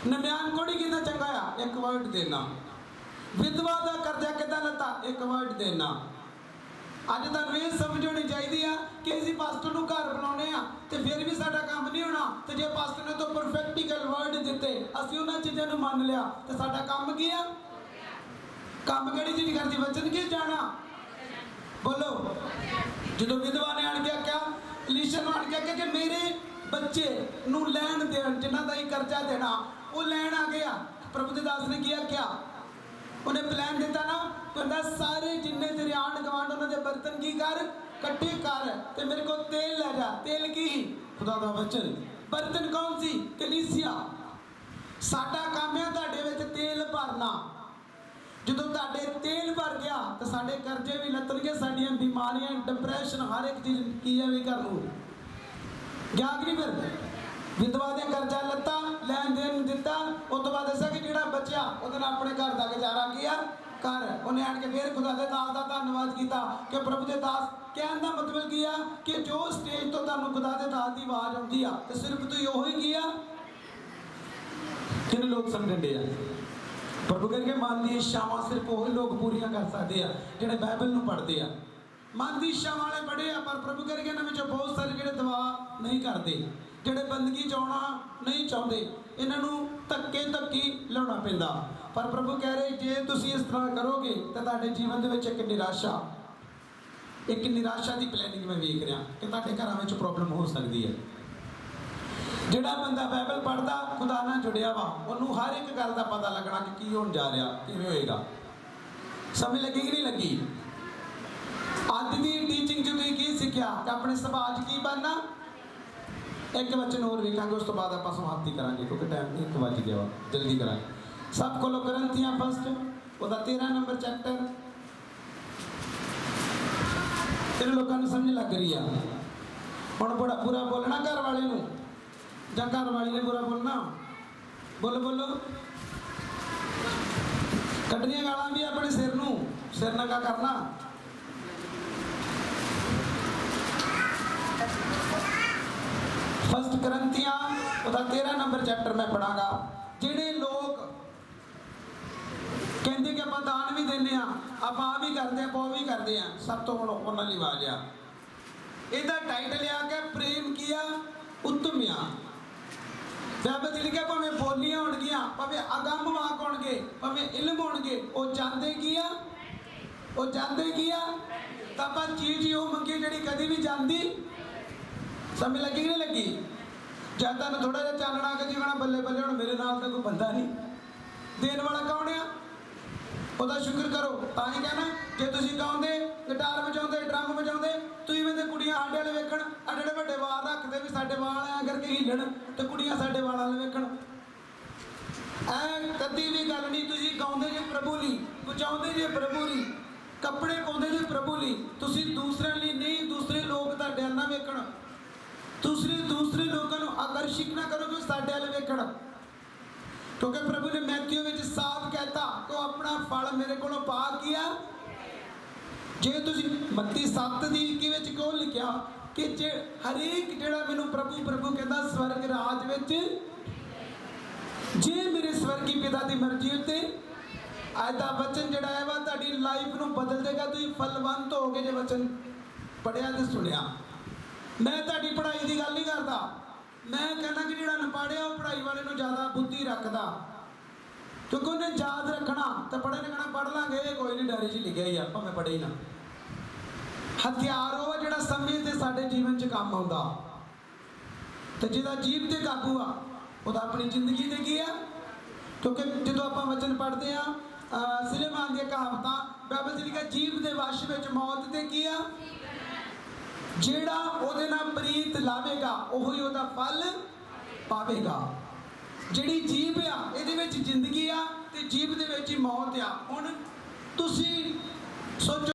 नम्यान कोड़ी कितना चंगा आ? एक वर्ड देना। विधवा का कर्जा कितना लता? एक वर्ड देना। अज तुहानूं ये समझ होनी चाहिए कि असीं पास्टर नूं घर बुलाउने आ ते फिर भी साडा काम नहीं होना। तो जे पास्टर ने तो परफेक्टिकल वर्ड दिते, असीं उन्हां चीज़ां नूं मान लिया, तो साडा काम की आ? काम किहड़ी चीज़ करती? वचन की जाना। बोलो। जो विधवा ने आण के आख्या, लीशा ने आण के आख्या कि मेरे बच्चे नूं लैण देण, जिन्हां दा ही कर्जा देना वो लैण आ गया। प्रभु दे दास ने की आख्या? उन्हें प्लान दिता ना, कहता सारे जिन्ने तेरे आंढ गवांढ उन्होंने बर्तन की कर कट्ठे कर ते मेरे को तेल ले जा। तेल की? खुदा दा वचन। बर्तन कौन सी? कलीसिया। साडा काम है तुहाडे विच तेल भरना। जो तुहाडे तेल भर गया तो साडे कर्जे भी लथणगे, साडियां बीमारियां, डिप्रैशन, हर एक चीज़ की है भी कर लूँ जाग नहीं। फिर विधवा ने कर्जा लता, लैन देन दिता, उस तो बाद दसा कि जिहड़ा बचा उहदे नाल अपने घर का गुजारा किया कर। उन्हें आण के फिर खुदा दे दास का धन्नवाद किया कि प्रभु दे दास कहने का मतलब किया कि जो स्टेज तो तुहानूं खुदा दे दास की आवाज़ आउंदी आ ते सिर्फ तू ओह ही किया। किन्ने लोग समझण दे आ? प्रभु करके मन की इच्छावां सिर्फ वही लोग पूरियां कर सकते हैं जिहड़े बाइबल नूं पढ़ते हैं। मन की इच्छा वाले बड़े आ, पर प्रभु करके इन्हां विचों बहुत सारे जिहड़े दुआ नहीं करते, जिहड़े बंदगी चाहना नहीं चाहते, इन्हों धक्के धक्की लाना पैंदा। पर प्रभु कह रहे जे तुसीं इस तरह करोगे तो तुहाडे जीवन दे विच एक निराशा की प्लैनिंग मैं वेख रहा कि तुहाडे घरां विच प्रॉब्लम हो सकती है। जिहड़ा बंदा बाइबल पढ़दा खुदा नाल जुड़िया वा, उन्होंने हर एक गल का पता लगना कि की होण जा रहा, किवें होएगा। समझ लगी कि नहीं लगी? अज की टीचिंग च तुसीं की सीखिया कि अपने सुभाਅ च की बनना। एक वचन और वेखांगे, उस तो बाद आपां समाप्ति करांगे क्योंकि टाइम 1 बज गया वा, जल्दी करांगे। सब कोलों करंथियां फर्स्ट ਉਹਦਾ 13 नंबर चैप्टर। तेरे लोगों को समझ लग रही है? हुण बड़ा बुरा बोलना घर वाले नूं ਜਾਂ घर वाली ने बुरा बोलना? बोलो बोलो। ਕੱਢਣੀਆਂ ਗਾਲਾਂ ਵੀ ਆਪਣੇ ਸਿਰ ਨੂੰ, ਸਿਰ ਨੰਗਾ ਕਰਨਾ। फस्ट करंथियां ਉਹਦਾ 13 ਨੰਬਰ ਚੈਪਟਰ ਮੈਂ ਪੜਾਂਗਾ। ਜਿਹੜੇ ਲੋਕ ਕਹਿੰਦੇ ਕਿ ਆਪਾਂ ਦਾਨ ਵੀ ਦਿੰਦੇ ਆ, ਆਪਾਂ ਆ ਵੀ ਕਰਦੇ ਆ, ਉਹ ਵੀ ਕਰਦੇ ਆ, ਸਭ ਤੋਂ ਉਹਨਾਂ ਲਈ ਆਵਾਜ਼ ਆ। ਇਹਦਾ ਟਾਈਟਲ ਆ ਕਿ ਪ੍ਰੇਮ ਕੀਆ ਉਤਮਿਆ। ਬਾਈਬਲ ਚ ਲਿਖਿਆ ਭਾਵੇਂ ਬੋਲੀਆਂ ਹੋਣਗੀਆਂ, ਭਾਵੇਂ ਅਗੰਮ ਵਾਕ ਹੋਣਗੇ, ਭਾਵੇਂ ਇਲਮ ਹੋਣਗੇ, ਉਹ ਚਾਹੁੰਦੇ ਕੀ ਆ, ਉਹ ਚਾਹੁੰਦੇ ਕੀ ਆ, ਤਾਂ ਆਪਾਂ ਚੀਜ਼ ਉਹ ਮੰਗੀ ਜਿਹੜੀ ਕਦੀ ਵੀ ਜਾਂਦੀ। ਸਮਝ ਲੱਗੀ ਕਿ ਨਹੀਂ ਲੱਗੀ? ਜਦ ਤੁਹਾਨੂੰ ਥੋੜਾ ਜਿਹਾ ਚਾਨਣਾ ਕਿ ਜੀਵਣਾ ਬੱਲੇ ਬੱਲੇ, ਹੁਣ ਮੇਰੇ ਨਾਲ ਤਾਂ ਕੋਈ ਬੰਦਾ ਨਹੀਂ, ਦੇਣ ਵਾਲਾ ਕੌਣ ਆ? ਉਹਦਾ ਸ਼ੁਕਰ ਕਰੋ। ਤਾਂ ਹੀ ਕਹਿਣਾ, ਜੇ ਤੁਸੀਂ ਗਾਉਂਦੇ, ਗਿਟਾਰ ਵਜਾਉਂਦੇ, ਡਰਮ ਵਜਾਉਂਦੇ, ਤੁਸੀਂ ਵੀ ਤੇ ਕੁੜੀਆਂ ਸਾਡੇ ਵਾਲੇ ਵੇਖਣ, ਜਿਹੜੇ ਵੱਡੇ ਵਾਲ ਰੱਖਦੇ ਵੀ ਸਾਡੇ ਵਾਲ ਐ ਕਰਕੇ ਹਿੱਲਣ, ਤੇ ਕੁੜੀਆਂ ਸਾਡੇ ਵਾਲਾਂ ਵਾਲੇ ਵੇਖਣ। ਐ ਕਦੀ ਵੀ ਗੱਲ ਨਹੀਂ। ਤੁਸੀਂ ਗਾਉਂਦੇ ਜੇ ਪ੍ਰਭੂ ਲਈ, ਵਜਾਉਂਦੇ ਜੇ ਪ੍ਰਭੂ ਲਈ, ਕੱਪੜੇ ਪਾਉਂਦੇ ਜੇ ਪ੍ਰਭੂ ਲਈ, ਤੁਸੀਂ ਦੂਸਰਿਆਂ ਲਈ ਨਹੀਂ। ਦੂਸਰੇ ਲੋਕ ਤੁਹਾਡੇ ਵੱਲ ਨਾ ਵੇਖਣ, ਦੂਸਰੇ ਲੋਕਾਂ ਨੂੰ ਆਕਰਸ਼ਿਤ ਨਾ ਕਰੋ ਕਿ ਸਾਡੇ ਵੱਲ ਵੇਖਣ, ਕਿਉਂਕਿ ਪ੍ਰਭੂ ਨੇ ਮੈਥਿਓ ਵਿੱਚ ਸਾਫ਼ ਕਹਿਤਾ ਕਿ ਆਪਣਾ ਫਲ ਮੇਰੇ ਕੋਲੋਂ ਪਾ ਕੀਆ। ਜੇ ਤੁਸੀਂ ਮੱਤੀ 7 ਦੀ 21 ਵਿੱਚ ਕਿਉਂ ਲਿਖਿਆ ਕਿ ਜੇ ਹਰੇਕ ਜਿਹੜਾ ਮੈਨੂੰ ਪ੍ਰਭੂ ਪ੍ਰਭੂ ਕਹਿੰਦਾ ਸਵਰਗ ਰਾਜ ਵਿੱਚ, ਜੇ ਮੇਰੇ ਸਵਰਗੀ ਪਿਤਾ ਦੀ ਮਰਜ਼ੀ ਉੱਤੇ। ਅੱਜ ਦਾ ਵਚਨ ਜਿਹੜਾ ਹੈ ਵਾ ਤੁਹਾਡੀ ਲਾਈਫ ਨੂੰ ਬਦਲ ਦੇਗਾ। ਤੁਸੀਂ ਫਲਵੰਤ ਹੋਗੇ ਜੇ ਵਚਨ ਪੜਿਆ ਤੇ ਸੁਣਿਆ। ਮੈਂ ਤੁਹਾਡੀ ਪੜ੍ਹਾਈ ਦੀ ਗੱਲ ਨਹੀਂ ਕਰਦਾ। ਮੈਂ ਕਹਿੰਦਾ ਕਿ ਜਿਹੜਾ ਅਨਪੜ੍ਹਿਆ ਉਹ ਪੜ੍ਹਾਈ ਵਾਲੇ ਨੂੰ ਜ਼ਿਆਦਾ ਬੁੱਧੀ ਰੱਖਦਾ, ਕਿਉਂਕਿ ਉਹਨੇ ਯਾਦ ਰੱਖਣਾ। ਤਾਂ ਪੜ੍ਹੇ ਲਿਖਣਾ ਪੜ੍ਹ ਲਾਂਗੇ, ਕੋਈ ਨਹੀਂ, ਡਾਇਰੀ 'ਚ ਲਿਖਿਆ ਹੀ ਆ, ਭਾਵੇਂ ਪੜ੍ਹੇ ਹੀ ਨਾ। ਹਥਿਆਰ ਉਹ ਆ ਜਿਹੜਾ ਸਮੇਂ ਤੇ ਸਾਡੇ ਜੀਵਨ 'ਚ ਕੰਮ ਆਉਂਦਾ, ਤੇ ਜਿਹਦਾ ਜੀਭ ਤੇ ਕਾਬੂ ਆ ਉਹਦਾ ਆਪਣੀ ਜ਼ਿੰਦਗੀ ਤੇ ਕੀ ਆ। ਕਿਉਂਕਿ ਜਦੋਂ ਆਪਾਂ ਵਚਨ ਪੜ੍ਹਦੇ ਆ, ਸੁਲੇਮਾਨ ਦੀਆਂ ਕਹਾਵਤਾਂ, ਬਾਈਬਲ 'ਚ ਲਿਖਿਆ ਜੀਭ ਦੇ ਵਸ਼ ਵਿੱਚ ਮੌਤ ਤੇ ਕੀ ਆ। ਜਿਹੜਾ ਉਹਦੇ ਨਾਲ ਪ੍ਰੀਤ ਲਾਵੇਗਾ ਉਹੀ ਉਹਦਾ ਫਲ ਪਾਵੇਗਾ। ਜਿਹੜੀ ਜੀਭ ਆ ਇਹਦੇ ਵਿੱਚ ਜ਼ਿੰਦਗੀ ਆ, ਤੇ ਜੀਭ ਦੇ ਵਿੱਚ ਹੀ ਮੌਤ ਆ। ਹੁਣ ਤੁਸੀਂ ਸੋਚੋ